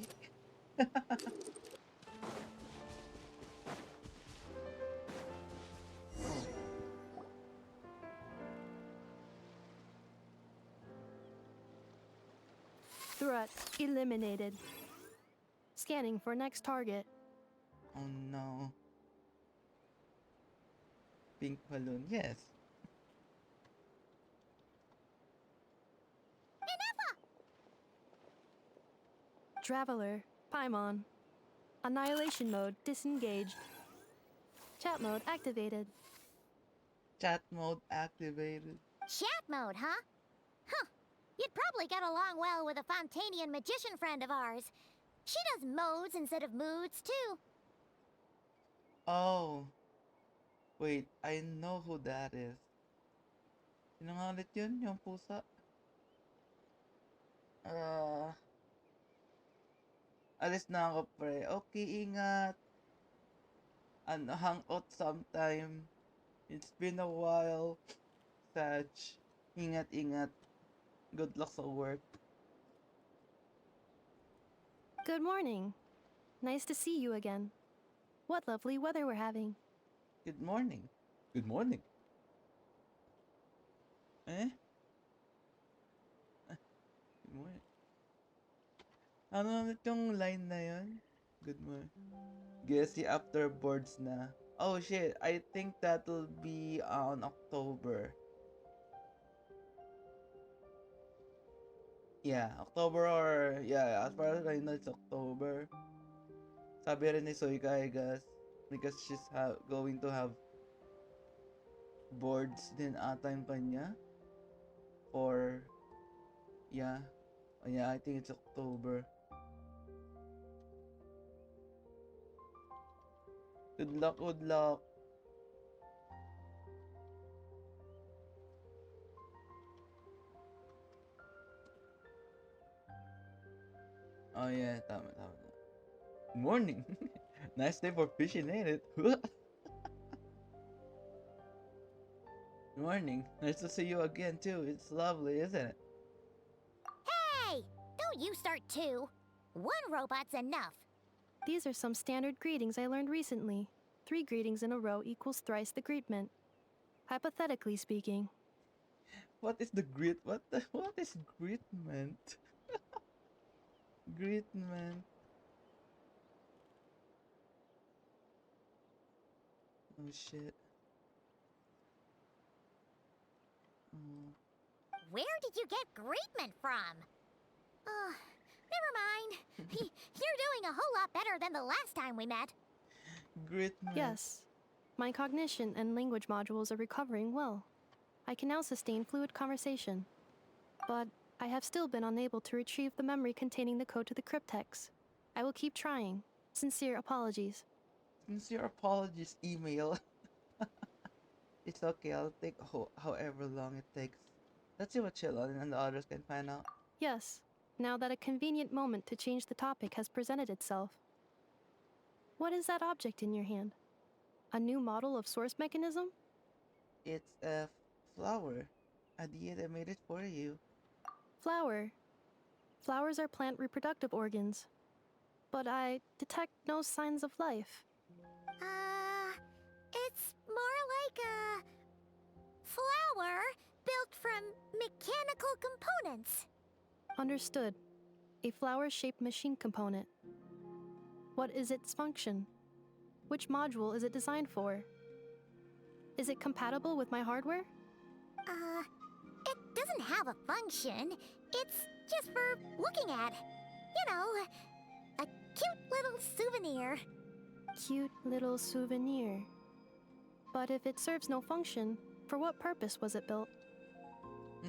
Threat eliminated. Scanning for next target. Oh no. Pink balloon, yes. Traveler, Paimon. Annihilation mode disengaged. Chat mode activated. Chat mode activated. Chat mode, huh? Huh. You'd probably get along well with a Fontanian magician friend of ours. She does modes instead of moods, too. Oh. Wait, I know who that is. Sino nga ulit yun? Yung pusa? Alis na ako, pre. Okay, ingat. Hang out sometime. It's been a while. Sag. Ingat, ingat. Good luck sa work. Good morning. Nice to see you again. What lovely weather we're having. Good morning. Good morning. Eh? Good morning. Ano ulit yung line na yun? Good morning. Guess after boards na. Oh shit, I think that'll be on October. Yeah, October or... Yeah, as far as I know, it's October. Sabi rin ni Soika, I guess. Because she's going to have boards din ata yung kanya. For... Yeah. Yeah, I think it's October. Good luck, good luck. Oh yeah, tama. Morning. Nice day for fishing, ain't it? Morning. Nice to see you again too. It's lovely, isn't it? Hey, don't you start too. One robot's enough. These are some standard greetings I learned recently. 3 greetings in a row equals thrice the greetment. Hypothetically speaking. What is the grit? What is gritment? Gritment. Oh shit. Oh. Where did you get greetment from? Never mind. You're doing a whole lot better than the last time we met. Gritment. Yes. My cognition and language modules are recovering well. I can now sustain fluid conversation. But I have still been unable to retrieve the memory containing the code to the cryptex. I will keep trying. Sincere apologies. Sincere apologies, email. It's okay, I'll take however long it takes. Let's see what Chillon and the others can find out. Yes, now that a convenient moment to change the topic has presented itself. What is that object in your hand? A new model of source mechanism? It's a flower. Adia made it for you. Flower. Flowers are plant reproductive organs. But I detect no signs of life. It's more like a flower built from mechanical components. Understood. A flower-shaped machine component. What is its function? Which module is it designed for? Is it compatible with my hardware? It doesn't have a function. It's just for looking at. You know, a cute little souvenir. Cute little souvenir. But if it serves no function, for what purpose was it built?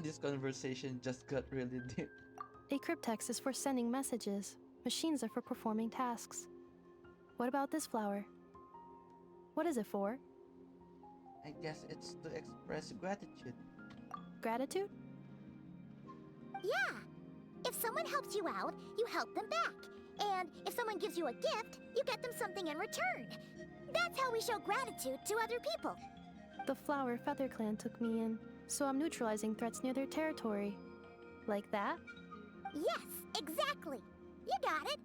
This conversation just got really deep. A cryptex is for sending messages. Machines are for performing tasks. What about this flower? What is it for? I guess it's to express gratitude. Gratitude? Yeah. If someone helps you out, you help them back. And if someone gives you a gift, you get them something in return. That's how we show gratitude to other people. The Flower Feather Clan took me in, so I'm neutralizing threats near their territory. Like that? Yes, exactly. You got it.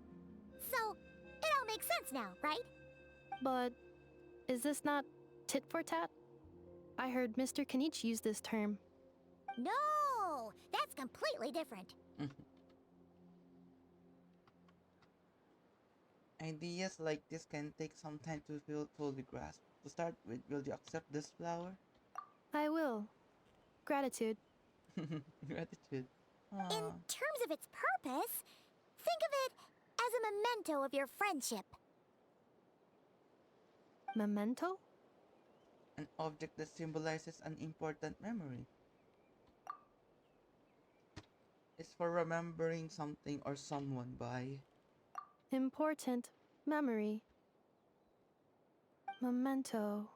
So, it all makes sense now, right? But is this not tit for tat? I heard Mr. Kenichi use this term. No, that's completely different. Ideas like this can take some time to fully grasp. To start with, will you accept this flower? I will. Gratitude. Gratitude. In terms of its purpose, think of it as a memento of your friendship. Memento? An object that symbolizes an important memory. It's for remembering something or someone by. Important memory. Memento.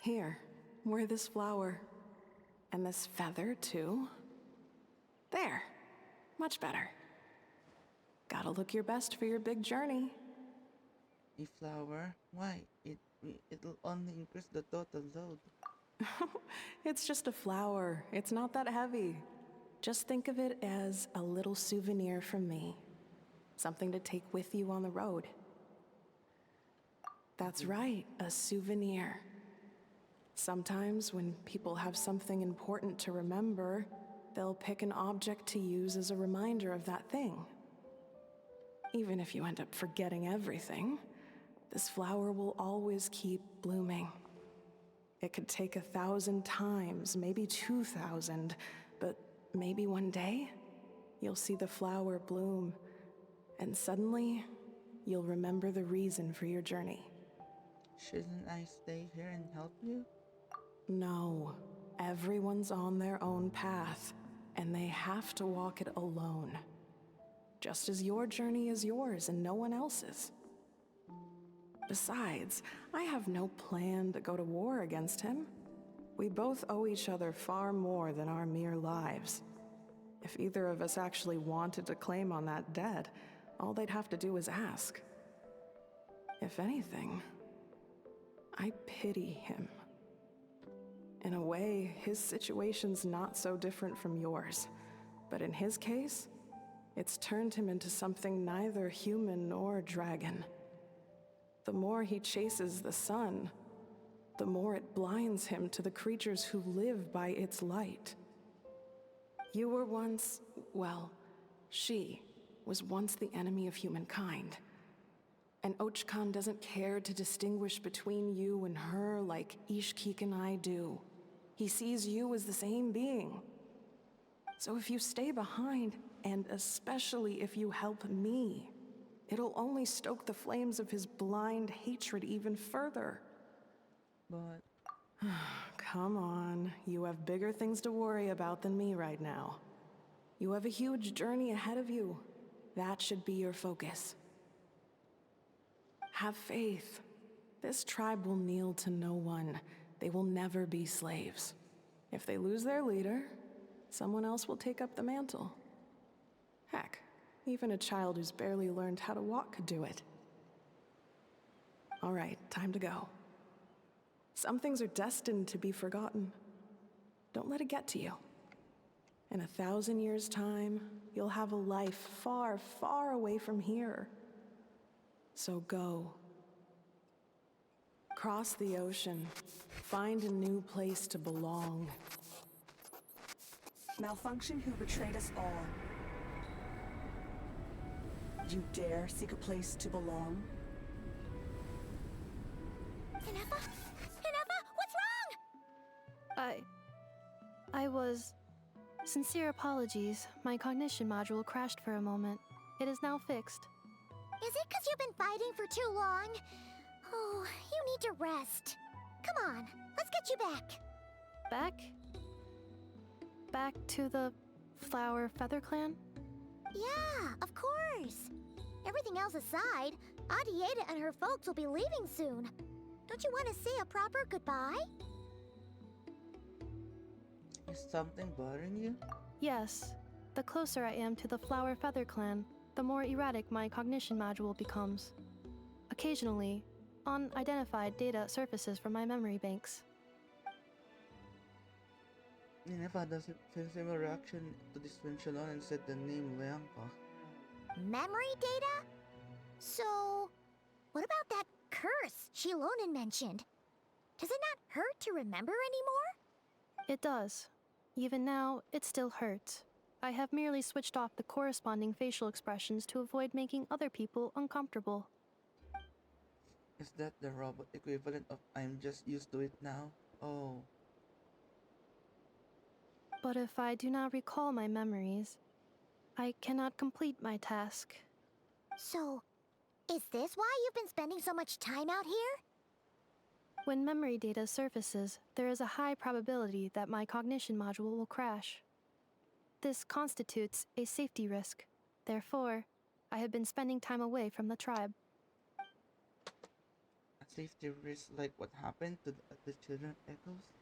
Here, wear this flower. And this feather, too. There. Much better. Gotta look your best for your big journey. A flower? Why? It'll only increase the total load. It's just a flower. It's not that heavy. Just think of it as a little souvenir from me. Something to take with you on the road. That's right, a souvenir. Sometimes when people have something important to remember, they'll pick an object to use as a reminder of that thing. Even if you end up forgetting everything, this flower will always keep blooming. It could take 1,000 times, maybe 2,000, but maybe one day, you'll see the flower bloom, and suddenly, you'll remember the reason for your journey. Shouldn't I stay here and help you? No. Everyone's on their own path, and they have to walk it alone. Just as your journey is yours and no one else's. Besides, I have no plan to go to war against him. We both owe each other far more than our mere lives. If either of us actually wanted to claim on that debt, all they'd have to do is ask. If anything, I pity him. In a way, his situation's not so different from yours. But in his case, it's turned him into something neither human nor dragon. The more he chases the sun, the more it blinds him to the creatures who live by its light. You were once, well, she was once the enemy of humankind. And Ochkan doesn't care to distinguish between you and her like Ishkik and I do. He sees you as the same being. So if you stay behind, and especially if you help me, it'll only stoke the flames of his blind hatred even further. But Come on, you have bigger things to worry about than me right now. You have a huge journey ahead of you. That should be your focus. Have faith. This tribe will kneel to no one. They will never be slaves. If they lose their leader, someone else will take up the mantle. Heck, even a child who's barely learned how to walk could do it. All right, time to go. Some things are destined to be forgotten. Don't let it get to you. In 1,000 years' time, you'll have a life far, far away from here. So go. Cross the ocean. Find a new place to belong. Malfunction who betrayed us all. You dare seek a place to belong? Inefa? Inefa, what's wrong? I was... Sincere apologies. My cognition module crashed for a moment. It is now fixed. Is it because you've been fighting for too long? Oh, you need to rest. Come on, let's get you back. Back? Back to the Flower Feather Clan? Yeah, of course. Everything else aside, Adieta and her folks will be leaving soon. Don't you want to say a proper goodbye? is something bothering you? Yes. The closer I am to the Flower Feather Clan, the more erratic my cognition module becomes. Occasionally, unidentified data surfaces from my memory banks. Nineveh doesn't feel similar reaction to this when Shalon said the name Leanka. Memory data? So, what about that curse Shilonen mentioned? Does it not hurt to remember anymore? It does. Even now, it still hurts. I have merely switched off the corresponding facial expressions to avoid making other people uncomfortable. Is that the robot equivalent of I'm just used to it now? Oh. But if I do not recall my memories, I cannot complete my task. So, is this why you've been spending so much time out here? When memory data surfaces, there is a high probability that my cognition module will crash. This constitutes a safety risk. Therefore, I have been spending time away from the tribe. A safety risk like what happened to the children echoes?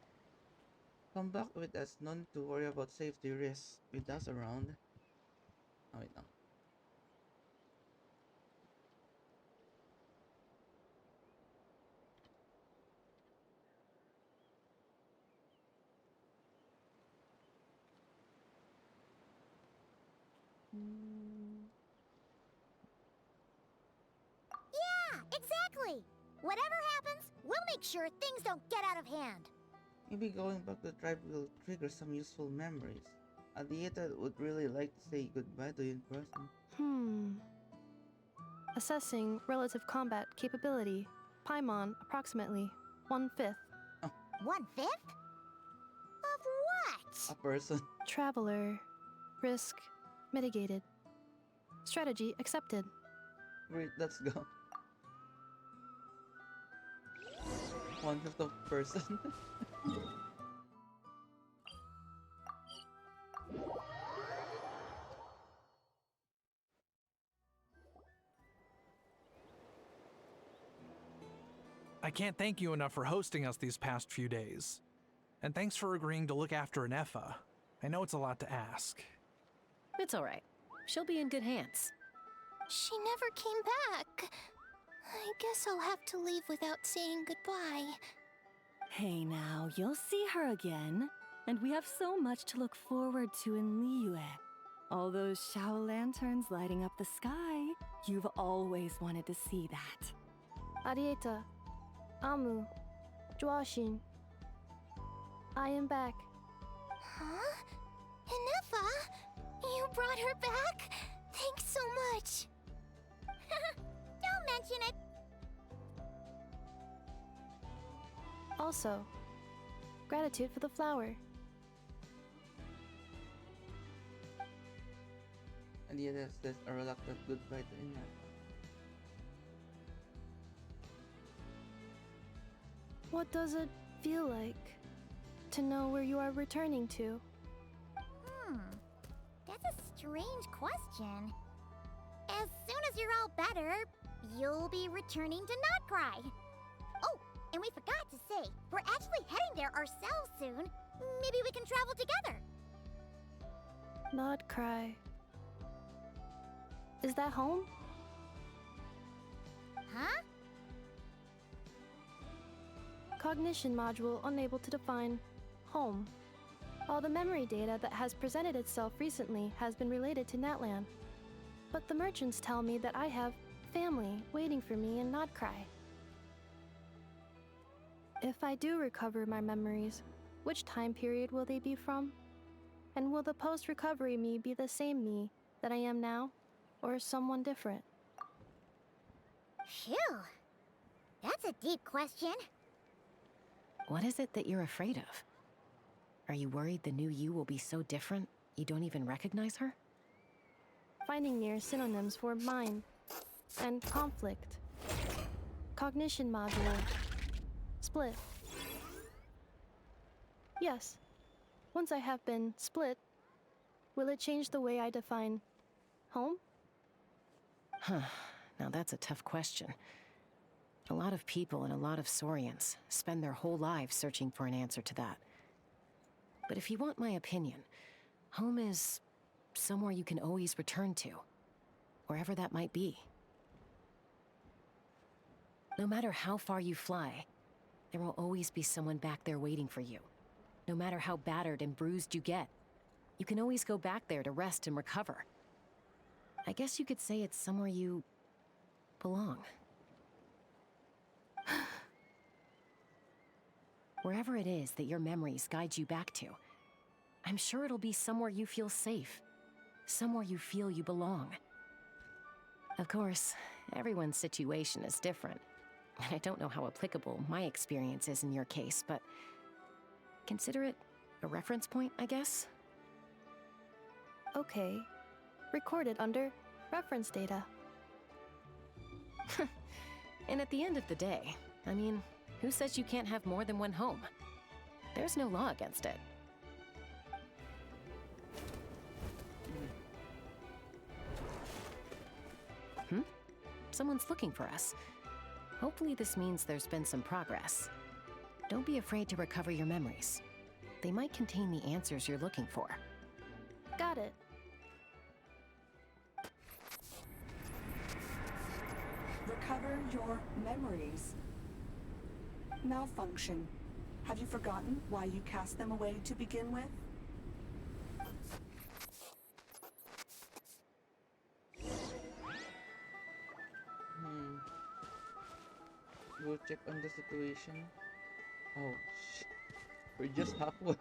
Come back with us, no need to worry about safety risks with us around. Oh wait, no. Yeah, exactly! Whatever happens, we'll make sure things don't get out of hand. Maybe going back to the tribe will trigger some useful memories. Adieta would really like to say goodbye to you in person. Assessing relative combat capability. Paimon, approximately 1/5. 1/5? Of what? A person. Traveler. Risk mitigated. Strategy accepted. Great, let's go. 1/5 of person. I can't thank you enough for hosting us these past few days. And thanks for agreeing to look after Inefa. I know it's a lot to ask. It's all right. She'll be in good hands. She never came back. I guess I'll have to leave without saying goodbye. Hey now, you'll see her again. And we have so much to look forward to in Liyue. All those Shao lanterns lighting up the sky. You've always wanted to see that. Arieta, Amu, Joashin. I am back. Huh? Inefa? You brought her back? Thanks so much. Don't mention it. Also, gratitude for the flower. And yet there's a reluctant goodbye to Inefa. What does it feel like to know where you are returning to? That's a strange question. As soon as you're all better, you'll be returning to Notcry. Oh, and we forgot to say, we're actually heading there ourselves soon. Maybe we can travel together. Not cry. Is that home? Huh? Cognition module unable to define home. All the memory data that has presented itself recently has been related to Natlan. But the merchants tell me that I have family waiting for me in Notcry. If I do recover my memories, which time period will they be from? And will the post-recovery me be the same me that I am now, or someone different? Phew. That's a deep question. What is it that you're afraid of? Are you worried the new you will be so different you don't even recognize her? Finding near synonyms for mind and conflict. Cognition module. Split. Yes. Once I have been split, will it change the way I define home? Huh. Now that's a tough question. A lot of people and a lot of Saurians spend their whole lives searching for an answer to that. But if you want my opinion, home is somewhere you can always return to, wherever that might be. No matter how far you fly, there will always be someone back there waiting for you. No matter how battered and bruised you get, you can always go back there to rest and recover. I guess you could say it's somewhere you belong. Wherever it is that your memories guide you back to, I'm sure it'll be somewhere you feel safe, somewhere you feel you belong. Of course, everyone's situation is different, and I don't know how applicable my experience is in your case, but consider it a reference point, I guess? Okay. Recorded under reference data. And at the end of the day, I mean, who says you can't have more than one home? There's no law against it. Someone's looking for us. Hopefully this means there's been some progress. Don't be afraid to recover your memories. They might contain the answers you're looking for. Got it. Recover your memories. Malfunction. Have you forgotten why you cast them away to begin with? Go check on the situation. Oh, shit. We're just halfway.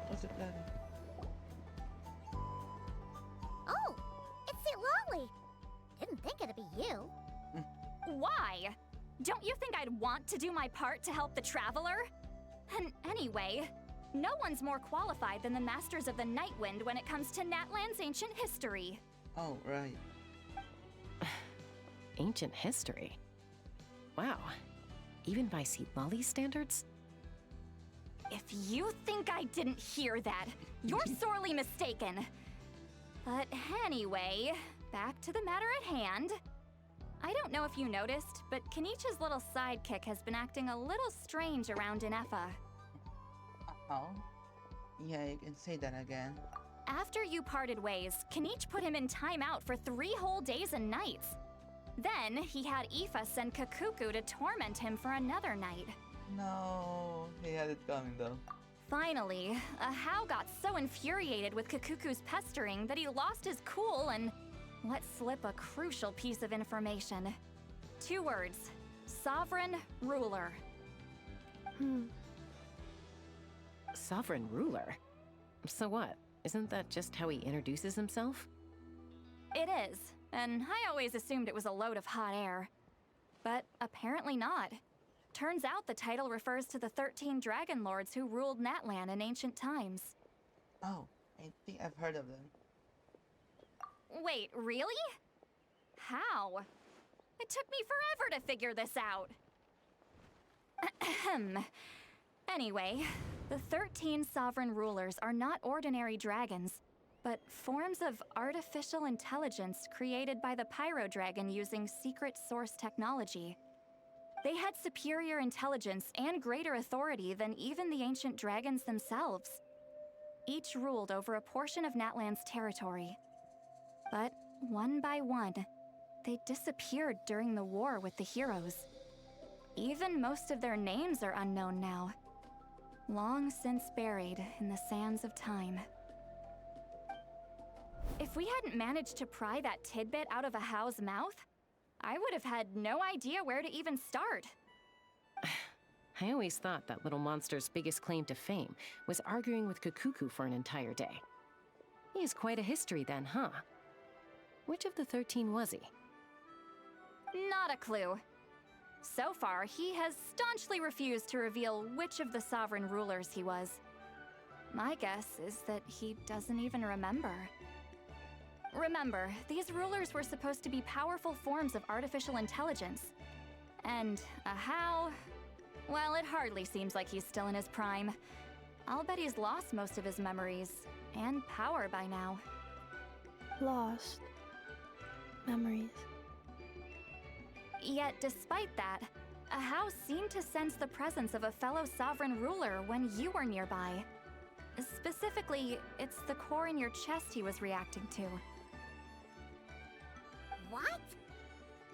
What's the plan? Oh, it's St. Lolly. Didn't think it'd be you. Why? Don't you think I'd want to do my part to help the Traveler? And anyway, no one's more qualified than the Masters of the Nightwind when it comes to Natlan's ancient history. Oh, right. Ancient history? Wow. Even by St. Lolly's standards? If you think I didn't hear that, you're sorely mistaken. But anyway, back to the matter at hand. I don't know if you noticed, but Kenichi's little sidekick has been acting a little strange around Inefa. Oh? Yeah, you can say that again. After you parted ways, Kanich put him in timeout for 3 whole days and nights. Then he had Aoife send Kakuku to torment him for another night. No, he had it coming though. Finally, Ahau got so infuriated with Kakuku's pestering that he lost his cool and let slip a crucial piece of information. 2 words: sovereign ruler. Sovereign ruler? So what? Isn't that just how he introduces himself? It is, and I always assumed it was a load of hot air. But apparently not. Turns out the title refers to the 13 dragon lords who ruled Natlan in ancient times. Oh, I think I've heard of them. Wait, really? How? It took me forever to figure this out. Ahem. Anyway, the 13 sovereign rulers are not ordinary dragons, but forms of artificial intelligence created by the Pyro Dragon using secret source technology. They had superior intelligence and greater authority than even the ancient dragons themselves. Each ruled over a portion of Natlan's territory. But one by one, they disappeared during the war with the heroes. Even most of their names are unknown now, long since buried in the sands of time. If we hadn't managed to pry that tidbit out of Ahau's mouth, I would have had no idea where to even start. I always thought that little monster's biggest claim to fame was arguing with Kakuku for an entire day. He has quite a history then, huh? Which of the 13 was he? Not a clue. So far, he has staunchly refused to reveal which of the sovereign rulers he was. My guess is that he doesn't even remember. Remember, these rulers were supposed to be powerful forms of artificial intelligence. And Ahau, well, it hardly seems like he's still in his prime. I'll bet he's lost most of his memories and power by now. Lost. Memories. Yet, despite that, Ahau seemed to sense the presence of a fellow sovereign ruler when you were nearby. Specifically, it's the core in your chest he was reacting to. What?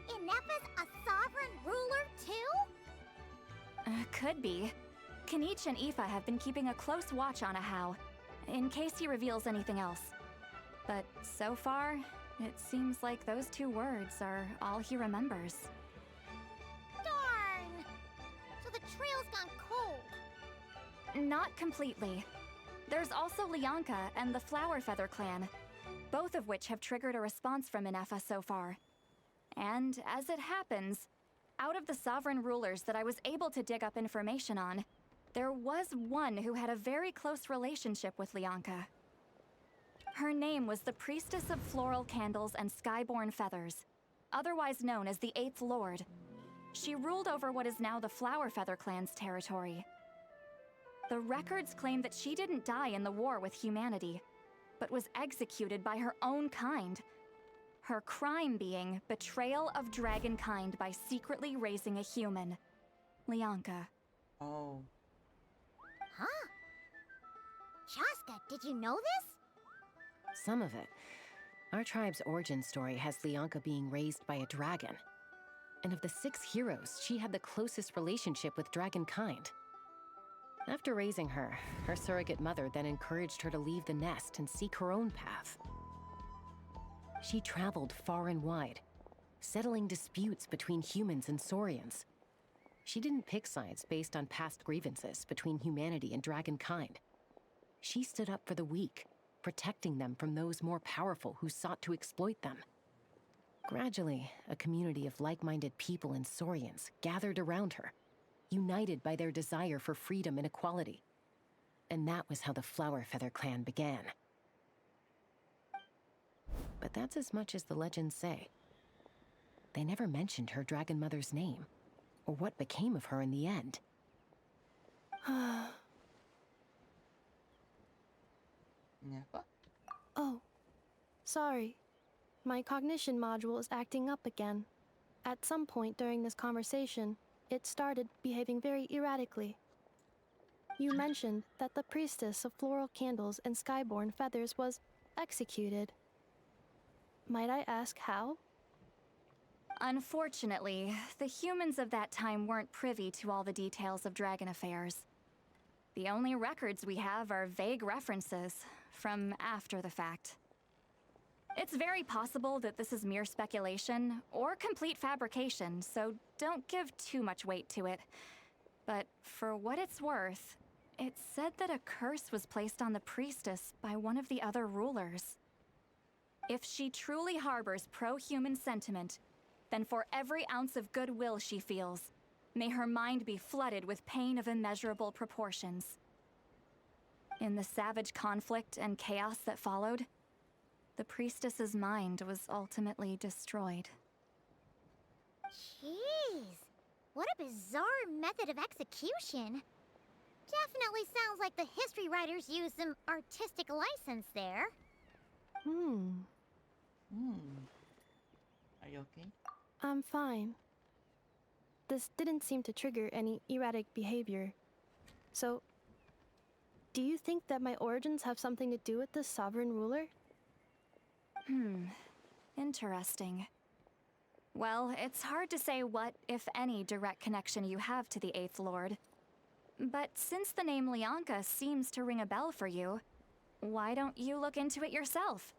Ineppa's a sovereign ruler too? Could be. Kanich and Aoife have been keeping a close watch on Ahau, in case he reveals anything else. But so far, it seems like those 2 words are all he remembers. Darn! So the trail's gone cold. Not completely. There's also Lianka and the Flower Feather clan, both of which have triggered a response from Ineffa so far. And as it happens, out of the sovereign rulers that I was able to dig up information on, there was one who had a very close relationship with Lianka. Her name was the Priestess of Floral Candles and Skyborn Feathers, otherwise known as the 8th Lord. She ruled over what is now the Flower Feather clan's territory. The records claim that she didn't die in the war with humanity, but was executed by her own kind. Her crime being betrayal of dragonkind by secretly raising a human. Lianka. Oh. Huh? Shaska, did you know this? Some of it. Our tribe's origin story has Lianka being raised by a dragon. And of the 6 heroes, she had the closest relationship with dragonkind. After raising her, her surrogate mother then encouraged her to leave the nest and seek her own path. She traveled far and wide, settling disputes between humans and Saurians. She didn't pick sides based on past grievances between humanity and dragonkind. She stood up for the weak, protecting them from those more powerful who sought to exploit them. Gradually, a community of like-minded people and Saurians gathered around her, united by their desire for freedom and equality. And that was how the Flower Feather clan began. But that's as much as the legends say. They never mentioned her dragon mother's name, or what became of her in the end. Oh, sorry. My cognition module is acting up again. At some point during this conversation, it started behaving very erratically. You mentioned that the priestess of floral candles and skyborn feathers was executed. Might I ask how? Unfortunately, the humans of that time weren't privy to all the details of dragon affairs. The only records we have are vague references from after the fact. It's very possible that this is mere speculation or complete fabrication, so don't give too much weight to it. But for what it's worth, it's said that a curse was placed on the priestess by one of the other rulers. If she truly harbors pro-human sentiment, then for every ounce of goodwill she feels, may her mind be flooded with pain of immeasurable proportions. In the savage conflict and chaos that followed, the priestess's mind was ultimately destroyed. Jeez, what a bizarre method of execution. Definitely sounds like the history writers used some artistic license there. Are you okay? I'm fine. This didn't seem to trigger any erratic behavior. So, do you think that my origins have something to do with this sovereign ruler? Interesting. Well, it's hard to say what, if any, direct connection you have to the Eighth Lord. But since the name Lianka seems to ring a bell for you, why don't you look into it yourself?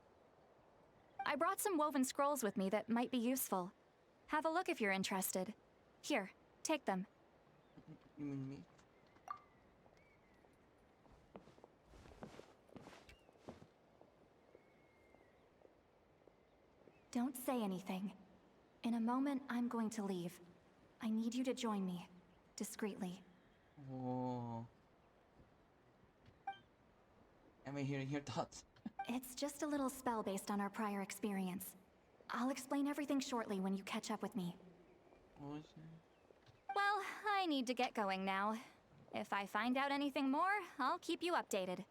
I brought some woven scrolls with me that might be useful. Have a look if you're interested. Here, take them. You mean me? Don't say anything. In a moment, I'm going to leave. I need you to join me, discreetly. Whoa. Am I hearing your thoughts? It's just a little spell based on our prior experience. I'll explain everything shortly when you catch up with me. What was it? Well, I need to get going now. If I find out anything more, I'll keep you updated.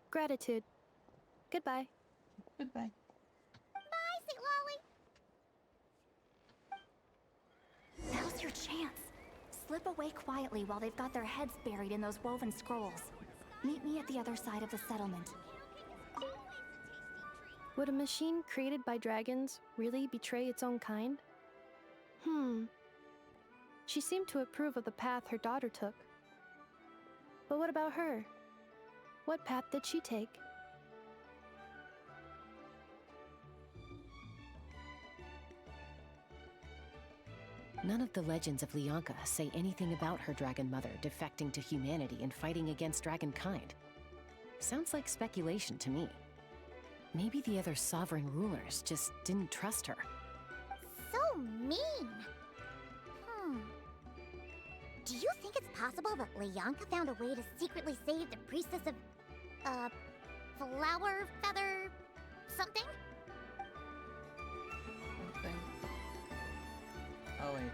Gratitude. Goodbye. Goodbye. Bye, Sweet Lolly. Now's your chance. Slip away quietly while they've got their heads buried in those woven scrolls. Meet me at the other side of the settlement. Would a machine created by dragons really betray its own kind? She seemed to approve of the path her daughter took. But what about her? What path did she take? None of the legends of Lianka say anything about her dragon mother defecting to humanity and fighting against dragonkind. Sounds like speculation to me. Maybe the other sovereign rulers just didn't trust her. So mean. Do you think it's possible that Lianka found a way to secretly save the priestess of, flower feather something? Something. Oh wait.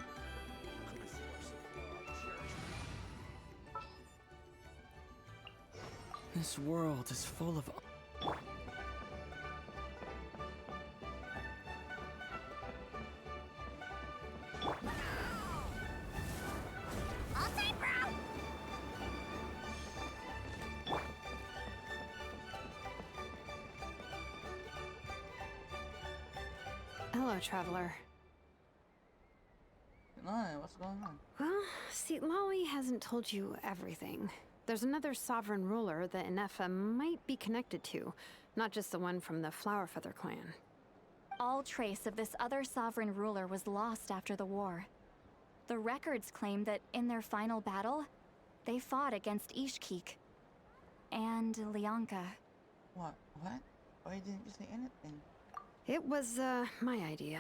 This world is full of... All time, bro! Hello, traveler. No, what's going on? Well, see, Lolly hasn't told you everything. There's another sovereign ruler that Inefa might be connected to, not just the one from the Flowerfeather clan. All trace of this other sovereign ruler was lost after the war. The records claim that in their final battle, they fought against Ishkik and Lianka. What? Why didn't you say anything? It was, my idea.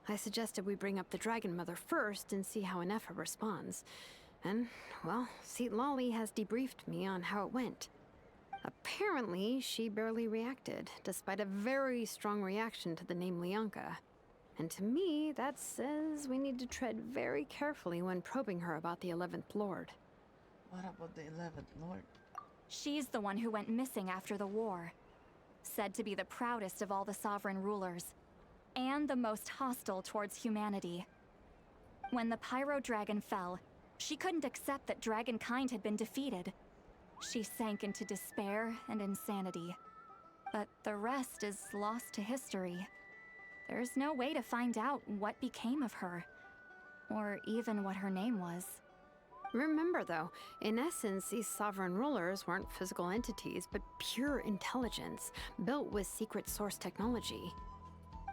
I suggested we bring up the Dragon Mother first and see how Inefa responds. And, well, Seat Lolly has debriefed me on how it went. Apparently, she barely reacted, despite a very strong reaction to the name Lianka. And to me, that says we need to tread very carefully when probing her about the 11th Lord. What about the 11th Lord? She's the one who went missing after the war. Said to be the proudest of all the sovereign rulers, and the most hostile towards humanity. When the Pyro Dragon fell, she couldn't accept that Dragonkind had been defeated. She sank into despair and insanity. But the rest is lost to history. There's no way to find out what became of her, or even what her name was. Remember, though, in essence, these sovereign rulers weren't physical entities, but pure intelligence, built with secret source technology.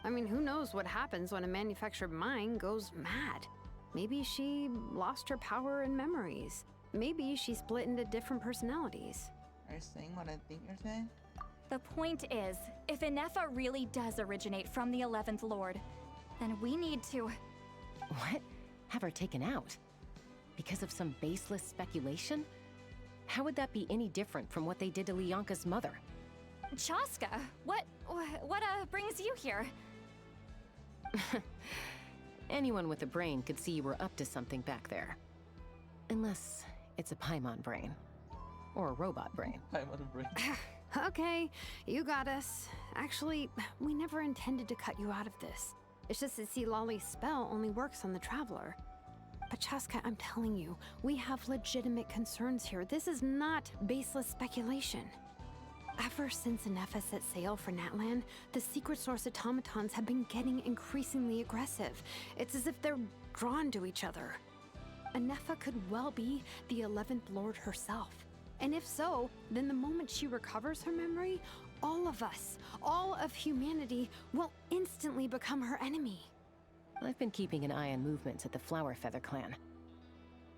I mean, who knows what happens when a manufactured mind goes mad? Maybe she lost her power and memories. Maybe she split into different personalities. Are you saying what I think you're saying? The point is, if Inefa really does originate from the 11th Lord, then we need to... What? Have her taken out? Because of some baseless speculation? How would that be any different from what they did to Lianka's mother? Chaska, what brings you here? Anyone with a brain could see you were up to something back there. Unless it's a Paimon brain. Or a robot brain. Paimon brain. Okay, you got us. Actually, we never intended to cut you out of this. It's just that Lolly's spell only works on the Traveler. But Chaska, I'm telling you, we have legitimate concerns here. This is not baseless speculation. Ever since Inefa set sail for Natlan, the secret source automatons have been getting increasingly aggressive. It's as if they're drawn to each other. Inefa could well be the 11th Lord herself. And if so, then the moment she recovers her memory, all of us, all of humanity, will instantly become her enemy. I've been keeping an eye on movements at the Flower Feather clan.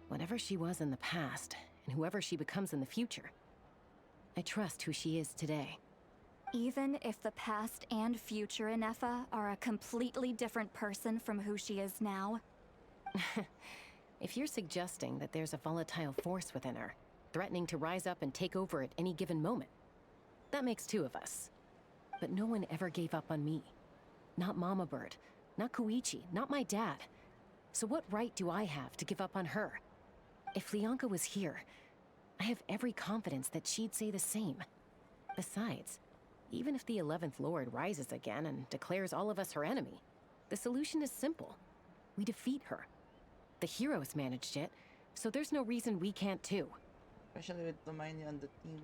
Whatever she was in the past, and whoever she becomes in the future, I trust who she is today. Even if the past and future Inefa are a completely different person from who she is now? If you're suggesting that there's a volatile force within her, threatening to rise up and take over at any given moment, that makes two of us. But no one ever gave up on me. Not Mama Bird, not Koichi, not my dad. So what right do I have to give up on her? If Lianka was here, I have every confidence that she'd say the same. Besides, even if the 11th Lord rises again and declares all of us her enemy, the solution is simple. We defeat her. The heroes managed it, so there's no reason we can't too. Especially with Hermione on the team.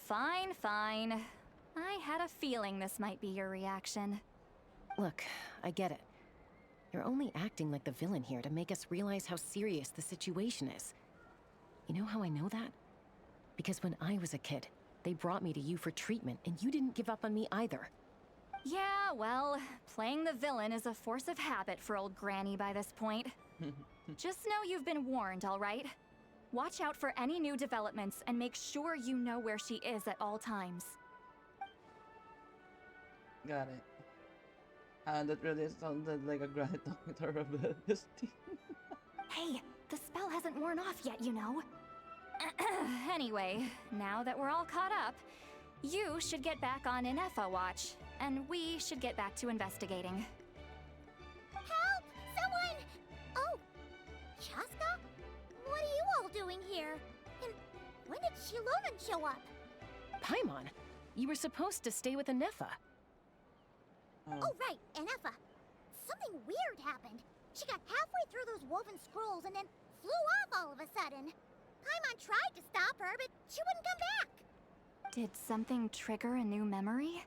Fine, fine. I had a feeling this might be your reaction. Look, I get it. You're only acting like the villain here to make us realize how serious the situation is. You know how I know that? Because when I was a kid, they brought me to you for treatment, and you didn't give up on me either. Yeah, well, playing the villain is a force of habit for old Granny by this point. Just know you've been warned, all right? Watch out for any new developments and make sure you know where she is at all times. Got it. That really sounded like a granny talking to her about this team. Hey, the spell hasn't worn off yet, you know. Anyway, now that we're all caught up, you should get back on Inefa watch, and we should get back to investigating. Help! Someone! Oh, Chaska? What are you all doing here? And when did Shilonan show up? Paimon, you were supposed to stay with Inefa. Oh, right, Inefa. Something weird happened. She got halfway through those woven scrolls and then flew off all of a sudden. Paimon tried to stop her, but she wouldn't come back. Did something trigger a new memory?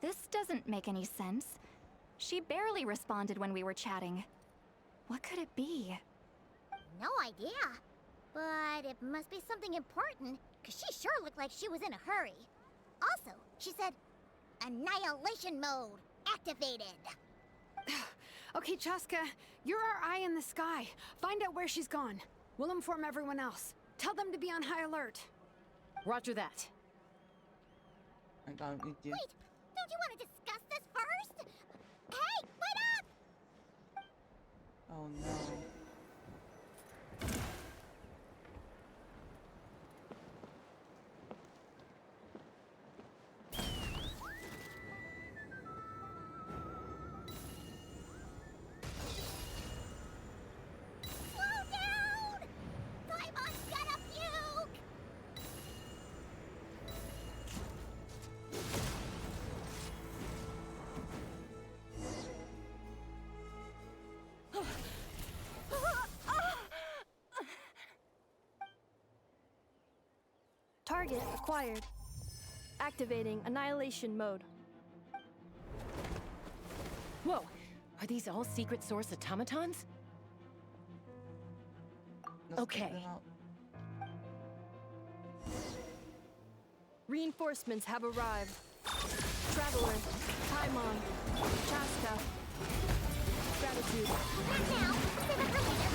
This doesn't make any sense. She barely responded when we were chatting. What could it be? No idea. But it must be something important, because she sure looked like she was in a hurry. Also, she said, Annihilation mode activated. Okay, Chaska, you're our eye in the sky. Find out where she's gone. We'll inform everyone else. Tell them to be on high alert. Roger that. I can't eat you. Wait, don't you want to discuss this first? Hey, wait up! Oh no. Slow down! Paimon's gonna puke! Target acquired. Activating annihilation mode. Whoa! Are these all secret source automatons? Let's Okay. check them out. Reinforcements have arrived. Traveler, Paimon, Chaska. Gratitude. Not now. Save it for later.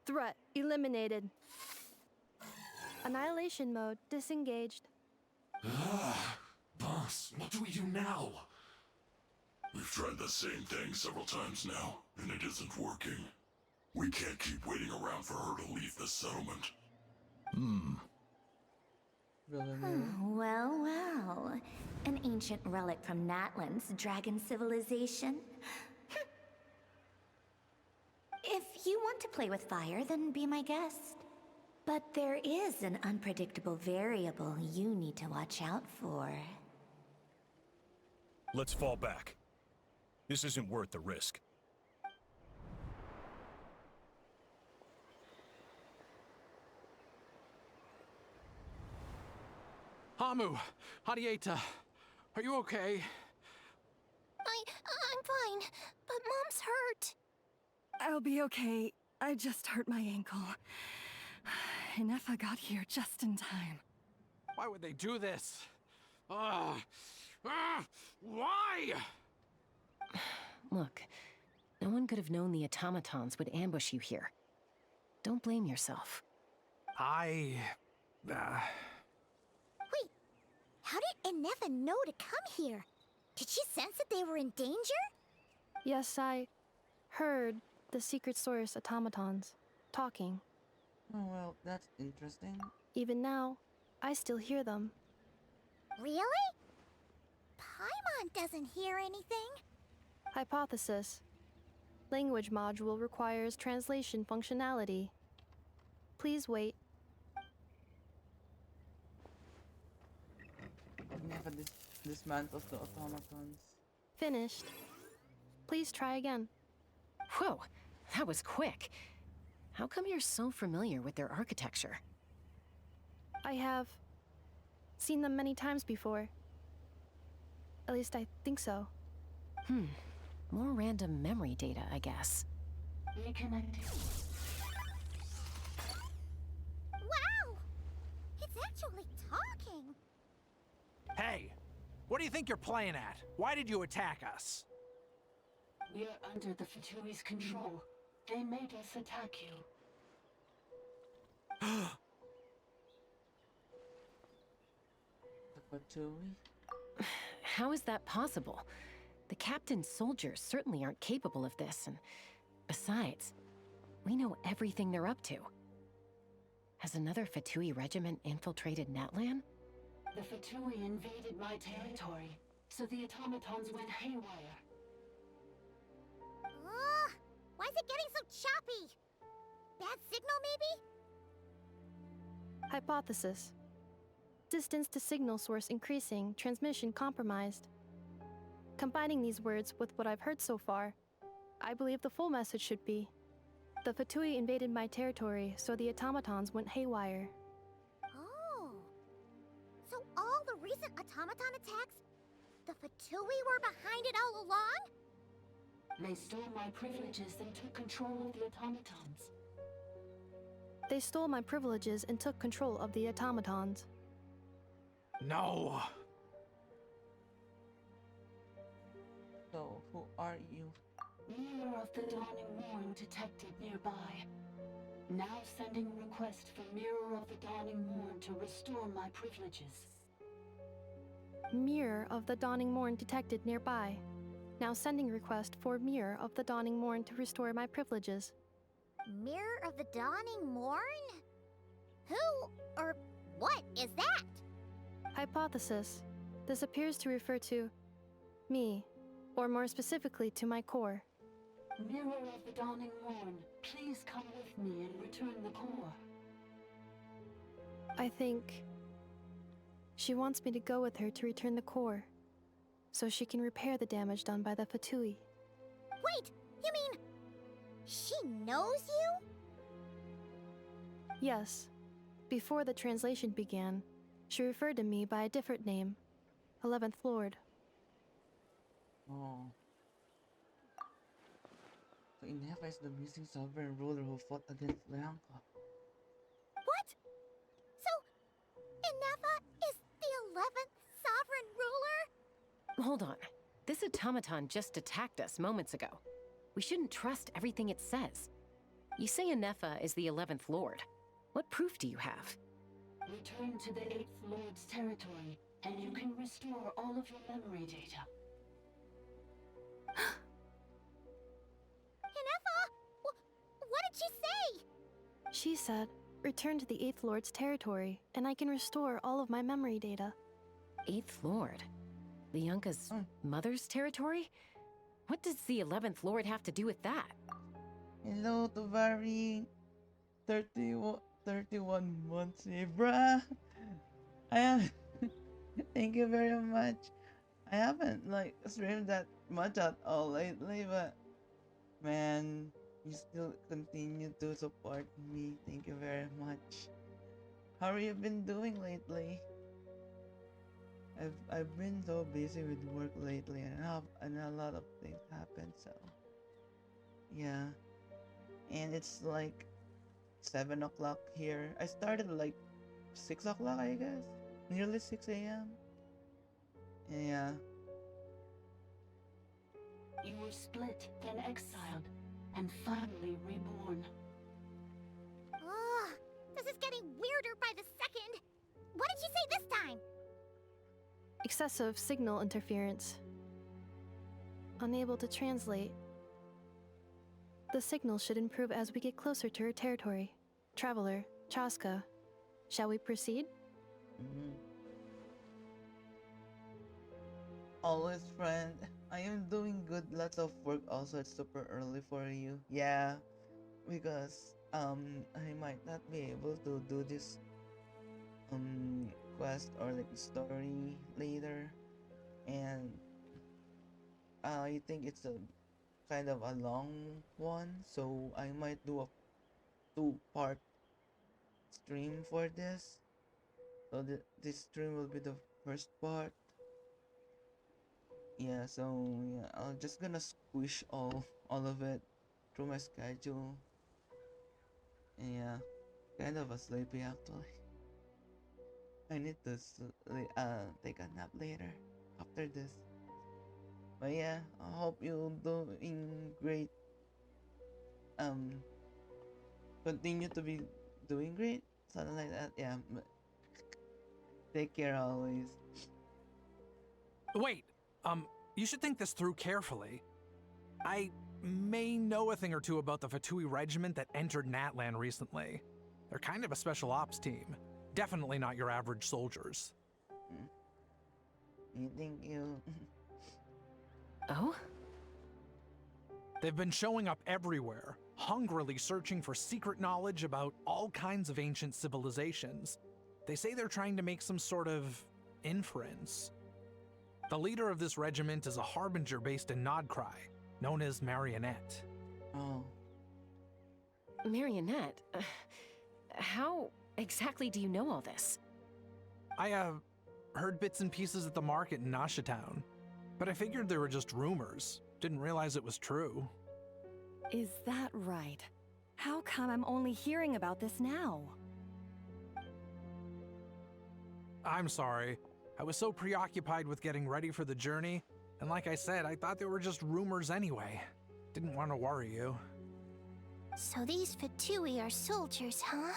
Threat eliminated. Annihilation mode disengaged. Boss, what do we do now? We've tried the same thing several times now, and it isn't working. We can't keep waiting around for her to leave the settlement. Well, well. An ancient relic from Natlan's dragon civilization. If you want to play with fire, then be my guest. But there is an unpredictable variable you need to watch out for. Let's fall back. This isn't worth the risk. Hamu, Hadieta, are you okay? I'm fine, but Mom's hurt. I'll be okay. I just hurt my ankle. Inefa got here just in time. Why would they do this? Why? Look, no one could have known the automatons would ambush you here. Don't blame yourself. Wait, how did Inefa know to come here? Did she sense that they were in danger? Yes, I heard the secret source automatons talking. Oh, well, that's interesting. Even now, I still hear them. Really? Paimon doesn't hear anything. Hypothesis. Language module requires translation functionality. Please wait. Never dismantles the automatons. Finished. Please try again. Whoa, that was quick. How come you're so familiar with their architecture? I have seen them many times before. At least I think so. More random memory data, I guess. Reconnecting. Wow! It's actually talking! Hey, what do you think you're playing at? Why did you attack us? We are under the Fatui's control. They made us attack you. The Fatui? How is that possible? The captain's soldiers certainly aren't capable of this, and besides, we know everything they're up to. Has another Fatui regiment infiltrated Natlan? The Fatui invaded my territory, so the automatons went haywire. Why is it getting so choppy? Bad signal, maybe? Hypothesis. Distance to signal source increasing, transmission compromised. Combining these words with what I've heard so far, I believe the full message should be: the Fatui invaded my territory, so the automatons went haywire. Oh. So all the recent automaton attacks, the Fatui were behind it all along? They stole my privileges and took control of the automatons. They stole my privileges and took control of the automatons. No. So, who are you? Mirror of the Dawning Morn detected nearby. Now sending request for Mirror of the Dawning Morn to restore my privileges. Mirror of the Dawning Morn detected nearby. Now sending request for Mirror of the Dawning Morn to restore my privileges. Mirror of the Dawning Morn? Who or what is that? Hypothesis. This appears to refer to me, Or more specifically, to my core. Mirror of the Dawning Morn, please come with me and return the core. I think she wants me to go with her to return the core, so she can repair the damage done by the Fatui. Wait, you mean she knows you? Yes. Before the translation began, she referred to me by a different name, 11th Lord. Oh. So Inefa is the missing sovereign ruler who fought against Leanka. What? So, Inefa is the 11th sovereign ruler? Hold on. This automaton just attacked us moments ago. We shouldn't trust everything it says. You say Inefa is the 11th Lord. What proof do you have? Return to the 8th Lord's territory, and you can restore all of your memory data. Inefa? What did she say? She said, return to the 8th Lord's territory, and I can restore all of my memory data. 8th Lord? Leanka's mother's territory? What does the 11th Lord have to do with that? Hello to Barry. 31 months, eh, bruh. I am. Thank you very much. I haven't like streamed that much at all lately, but man, you still continue to support me. Thank you very much. How have you been doing lately? I've been so busy with work lately, and a lot of things happen. So yeah, and it's like 7 o'clock here. I started like 6 o'clock, I guess, nearly 6 a.m. Yeah. You were split, then exiled, and finally reborn. Ugh, this is getting weirder by the second. What did she say this time? Excessive signal interference. Unable to translate. The signal should improve as we get closer to her territory. Traveler, Chaska, shall we proceed? Always, friend. I am doing good. Lots of work. Also, it's super early for you. Yeah, because I might not be able to do this quest or like story later, and I think it's a kind of a long one, so I might do a 2-part stream for this. So this stream will be the first part. Yeah, so yeah, I'm just gonna squish all of it through my schedule. And yeah, kind of a sleepy actually. I need to take a nap later after this. But yeah, I hope you're doing great. Continue to be doing great, something like that. Yeah, but take care always. Wait, you should think this through carefully. I may know a thing or two about the Fatui regiment that entered Natlan recently. They're kind of a special ops team. Definitely not your average soldiers. You think you... Oh? They've been showing up everywhere, hungrily searching for secret knowledge about all kinds of ancient civilizations. They say they're trying to make some sort of inference. The leader of this regiment is a harbinger based in Nodcry, known as Marionette. Oh. Marionette? How exactly do you know all this? I, heard bits and pieces at the market in Nashatown, but I figured they were just rumors. Didn't realize it was true. Is that right? How come I'm only hearing about this now? I'm sorry. I was so preoccupied with getting ready for the journey, and like I said, I thought they were just rumors anyway. Didn't want to worry you. So these Fatui are soldiers, huh?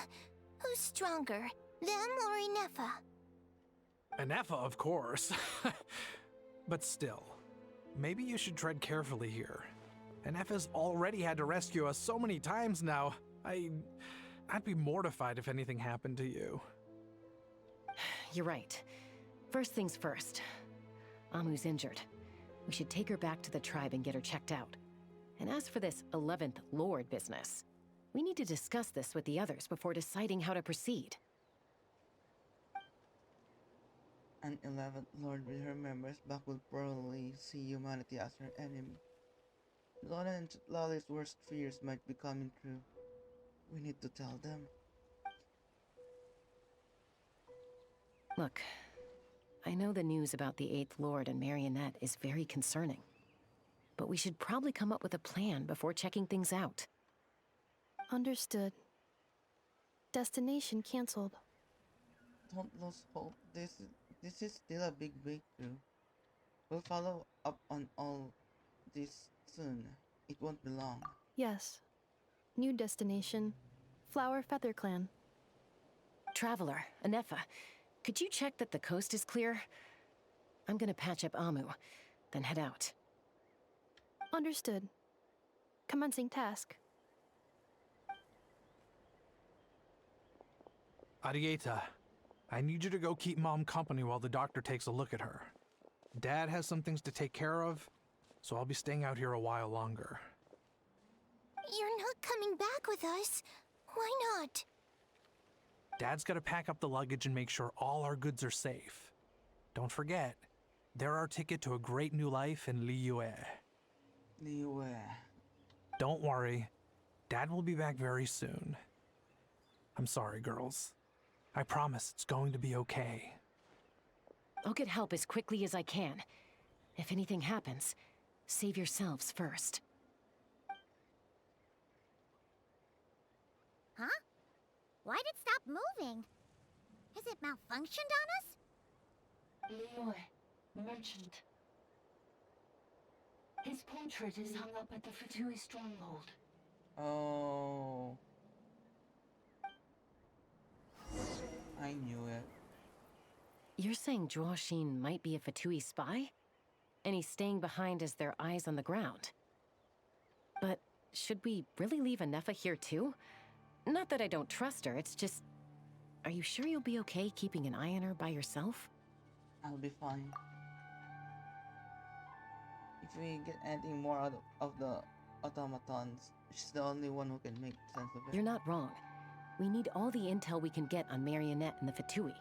Who's stronger, them or Inefa? Inefa, of course. But still, maybe you should tread carefully here. Inefa's already had to rescue us so many times now. I'd be mortified if anything happened to you. You're right. First things first. Amu's injured. We should take her back to the tribe and get her checked out. And as for this 11th Lord business, we need to discuss this with the others before deciding how to proceed. An 11th Lord with her members back will probably see humanity as her enemy. Lana and Lolly's worst fears might be coming true. We need to tell them. Look, I know the news about the 8th Lord and Marionette is very concerning. But we should probably come up with a plan before checking things out. Understood. Destination cancelled. Don't lose hope. This is still a big breakthrough. We'll follow up on all this soon. It won't be long. Yes. New destination. Flower Feather Clan. Traveler, Anefa, could you check that the coast is clear? I'm gonna patch up Amu, then head out. Understood. Commencing task. Arieta, I need you to go keep Mom company while the doctor takes a look at her. Dad has some things to take care of, so I'll be staying out here a while longer. You're not coming back with us. Why not? Dad's gotta pack up the luggage and make sure all our goods are safe. Don't forget, they're our ticket to a great new life in Liyue. Liyue. Don't worry, Dad will be back very soon. I'm sorry, girls. I promise it's going to be okay. I'll get help as quickly as I can. If anything happens, save yourselves first. Huh? Why'd it stop moving? Has it malfunctioned on us? Liyue, merchant. His portrait is hung up at the Fatui stronghold. Oh. I knew it. You're saying Zhuoxin might be a Fatui spy? And he's staying behind as their eyes on the ground. But should we really leave Anefa here too? Not that I don't trust her, it's just... Are you sure you'll be okay keeping an eye on her by yourself? I'll be fine. If we get anything more out of the automatons, she's the only one who can make sense of it. You're not wrong. We need all the intel we can get on Marionette and the Fatui.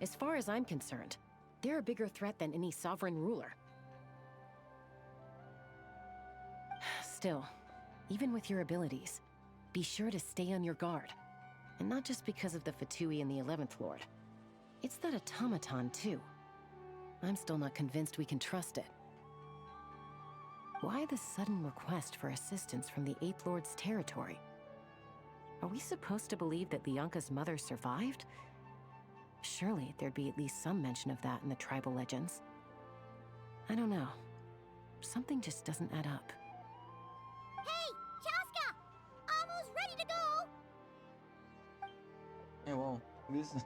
As far as I'm concerned, they're a bigger threat than any sovereign ruler. Still, even with your abilities, be sure to stay on your guard. And not just because of the Fatui and the 11th Lord. It's that automaton, too. I'm still not convinced we can trust it. Why the sudden request for assistance from the 8th Lord's territory? Are we supposed to believe that Lianka's mother survived? Surely there'd be at least some mention of that in the tribal legends. I don't know. Something just doesn't add up. Hey, Chaska! Almost ready to go! Hey, whoa. This is...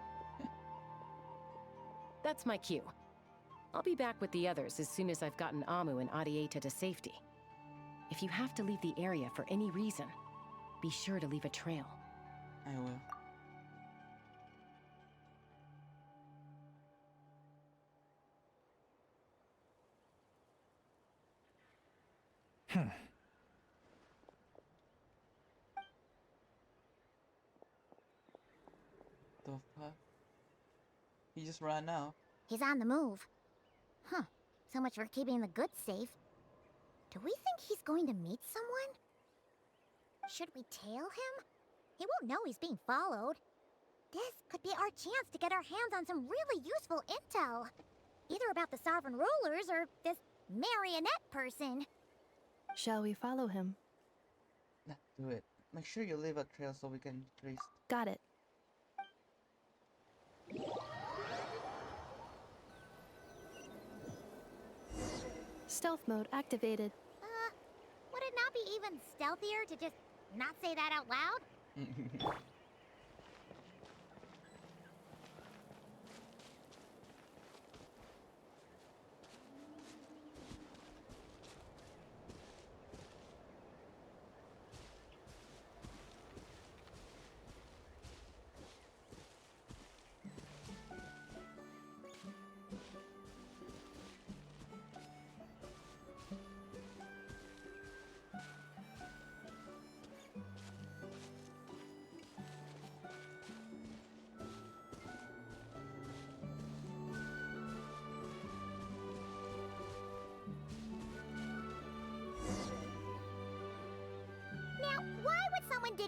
That's my cue. I'll be back with the others as soon as I've gotten Amu and Arieta to safety. If you have to leave the area for any reason, be sure to leave a trail. I will. The fuck? He just ran out. He's on the move. Huh. So much for keeping the goods safe. Do we think he's going to meet someone? Should we tail him? He won't know he's being followed. This could be our chance to get our hands on some really useful intel. Either about the sovereign rulers or this marionette person. Shall we follow him? Let's do it. Make sure you leave a trail so we can trace. Got it. Stealth mode activated. Would it not be even stealthier to just not say that out loud?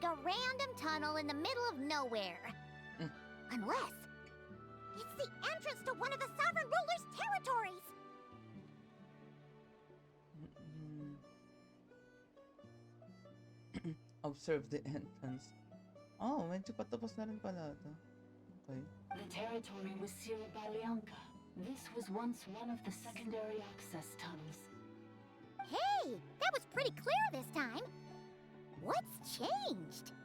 dig a random tunnel in the middle of nowhere. Unless it's the entrance to one of the sovereign ruler's territories. Observe the entrance. Oh, medyo patapos na rin pala ito. Okay. The territory was sealed by Lianka. This was once one of the secondary access tunnels. Hey, that was pretty clear this time. What's changed?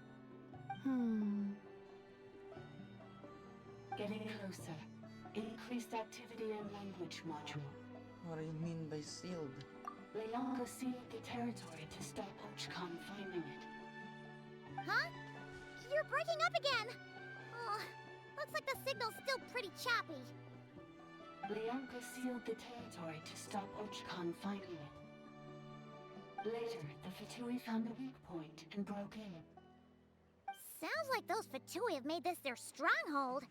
Getting closer. Increased activity in language module. What do you mean by sealed? Lianka sealed the territory to stop Ochcon finding it. Huh? You're breaking up again. Oh, looks like the signal's still pretty choppy. Lianka sealed the territory to stop Ochcon finding it. Later, the Fatui found a weak point and broke in. Sounds like those Fatui have made this their stronghold.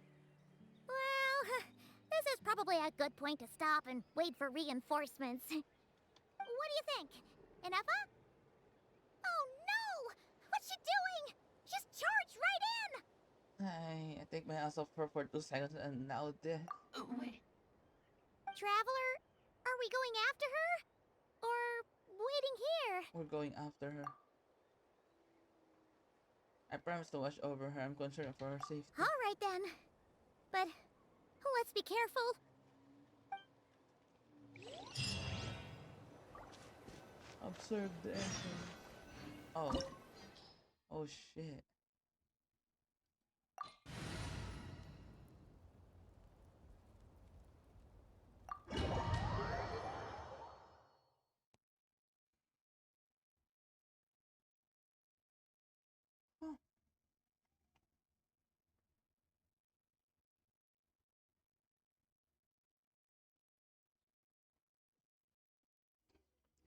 Well, this is probably a good point to stop and wait for reinforcements. What do you think? Enough? Oh no! What's she doing? She's charged right in! I take my ass off her for 2 seconds and now dead. Wait. Traveler, are we going after her? Or waiting here? We're going after her. I promise to watch over her. I'm concerned for her safety. Alright then. But let's be careful. Observe the entrance. Oh. Oh shit.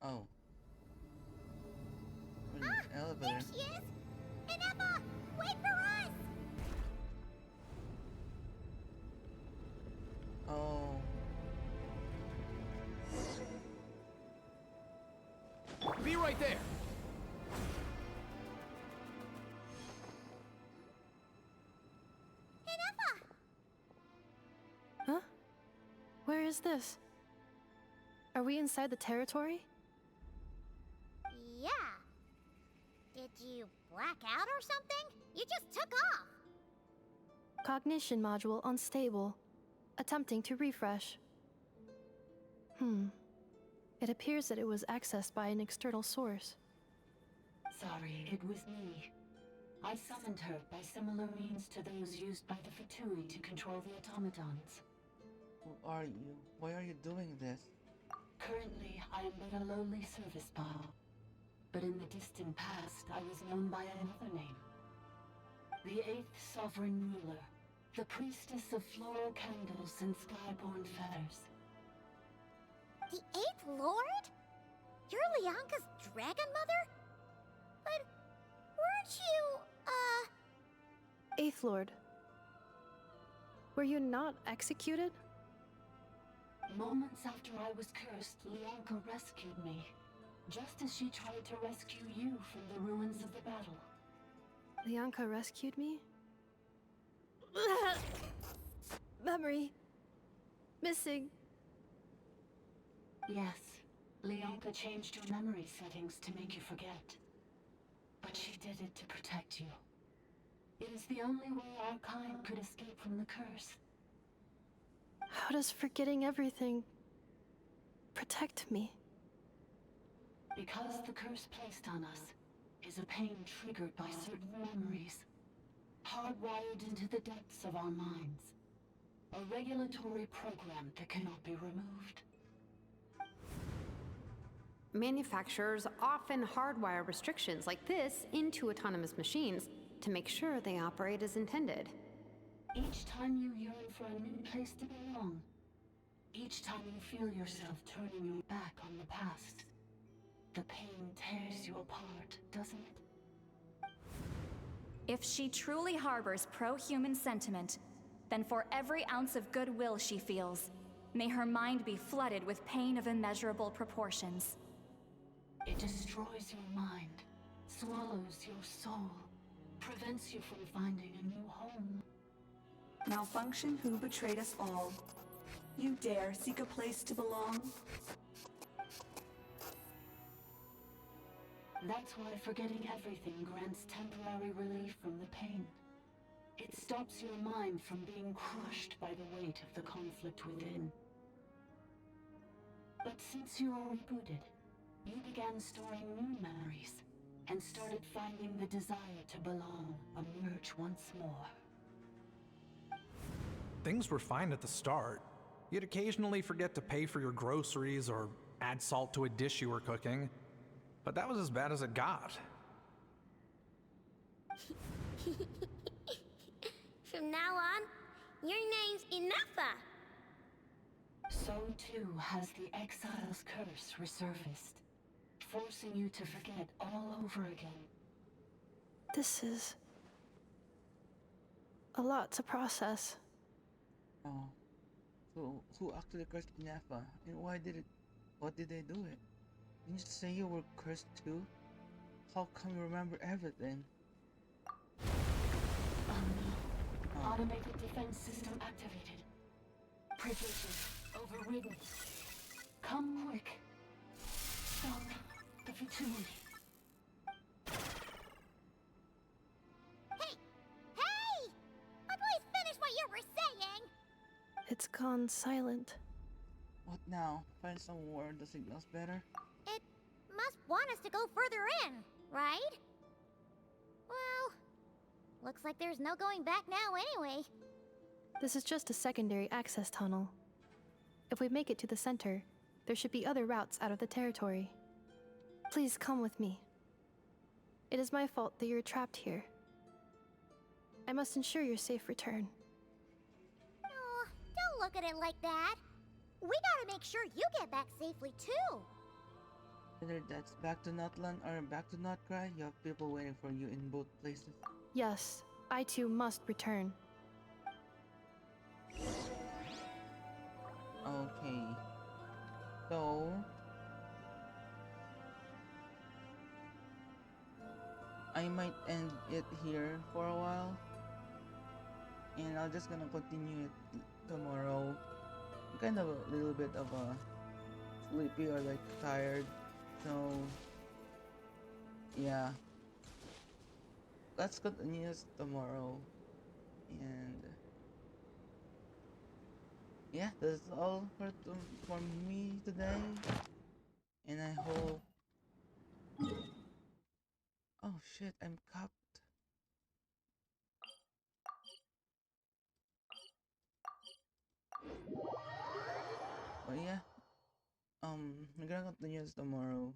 Oh. We're in the elevator. There she is! Inepa! Wait for us! Oh. Be right there! Inepa! Huh? Where is this? Are we inside the territory? Yeah. Did you black out or something? You just took off. Cognition module unstable. Attempting to refresh. It appears that it was accessed by an external source. Sorry, it was me. I summoned her by similar means to those used by the Fatui to control the automatons. Who are you? Why are you doing this? Currently, I am but a lowly service bot. But in the distant past, I was known by another name. The 8th Sovereign Ruler, the priestess of floral candles and skyborn feathers. The 8th Lord? You're Lianka's dragon mother? But weren't you, Eighth Lord. Were you not executed? Moments after I was cursed, Lianka rescued me. Just as she tried to rescue you from the ruins of the battle. Lianka rescued me? Memory. Missing. Yes, Lianka changed your memory settings to make you forget. But she did it to protect you. It is the only way our kind could escape from the curse. How does forgetting everything protect me? Because the curse placed on us is a pain triggered by certain memories, hardwired into the depths of our minds. A regulatory program that cannot be removed. Manufacturers often hardwire restrictions like this into autonomous machines to make sure they operate as intended. Each time you yearn for a new place to belong, each time you feel yourself turning your back on the past, the pain tears you apart, doesn't it? If she truly harbors pro-human sentiment, then for every ounce of goodwill she feels, may her mind be flooded with pain of immeasurable proportions. It destroys your mind, swallows your soul, prevents you from finding a new home. Malfunction who betrayed us all. You dare seek a place to belong? That's why forgetting everything grants temporary relief from the pain. It stops your mind from being crushed by the weight of the conflict within. But since you are rebooted, you began storing new memories and started finding the desire to belong emerge once more. Things were fine at the start. You'd occasionally forget to pay for your groceries or add salt to a dish you were cooking. But that was as bad as it got. From now on, your name's Inafa. So too has the Exile's curse resurfaced, forcing you to forget all over again. This is a lot to process. Oh. So, who actually cursed Inafa? And what did they do it? Didn't you say you were cursed too? How come you remember everything? Automated defense system activated. Privileges overridden. Come quick. Stop the fatality. Hey! Please finish what you were saying! It's gone silent. What now? Find somewhere the signal's better? It must want us to go further in, right? Well, looks like there's no going back now anyway. This is just a secondary access tunnel. If we make it to the center, there should be other routes out of the territory. Please come with me. It is my fault that you're trapped here. I must ensure your safe return. Oh, don't look at it like that. We gotta make sure you get back safely too. Whether that's back to Notland or back to Notcry, you have people waiting for you in both places. Yes, I too must return. Okay. So I might end it here for a while. And I'm just gonna continue it tomorrow. I'm kind of a little bit of a sleepy or like tired. So yeah. Let's continue this tomorrow. And yeah, that's all for me today. And I hope. Oh shit, I'm cupped. But yeah, we're gonna continue this tomorrow.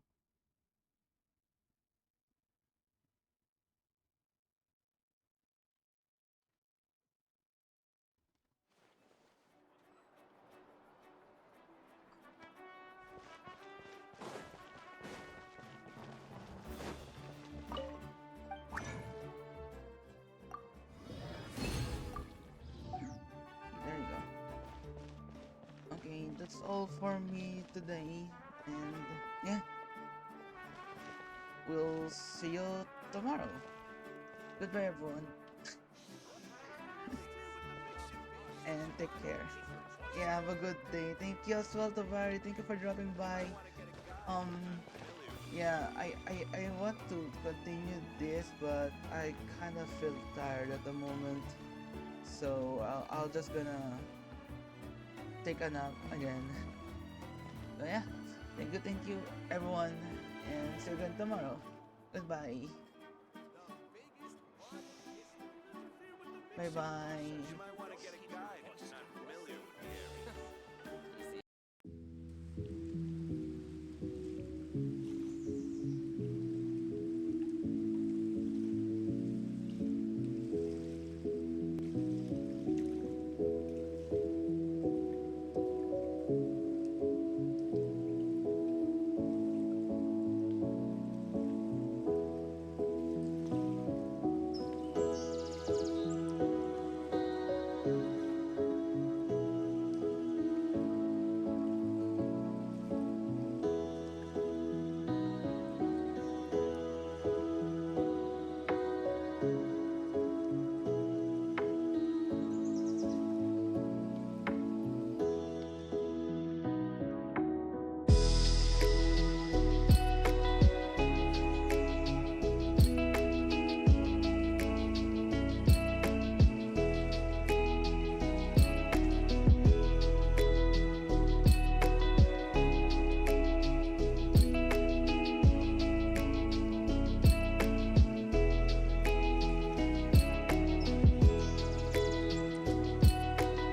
There you go. Okay, that's all for me today. And yeah, we'll see you tomorrow. Goodbye, everyone. And take care. Yeah, have a good day. Thank you as well, Tavari. Thank you for dropping by. Yeah, I want to continue this, but I kind of feel tired at the moment. So I'll just gonna take a nap again. So yeah, thank you everyone, and see you again tomorrow. Goodbye. Bye bye.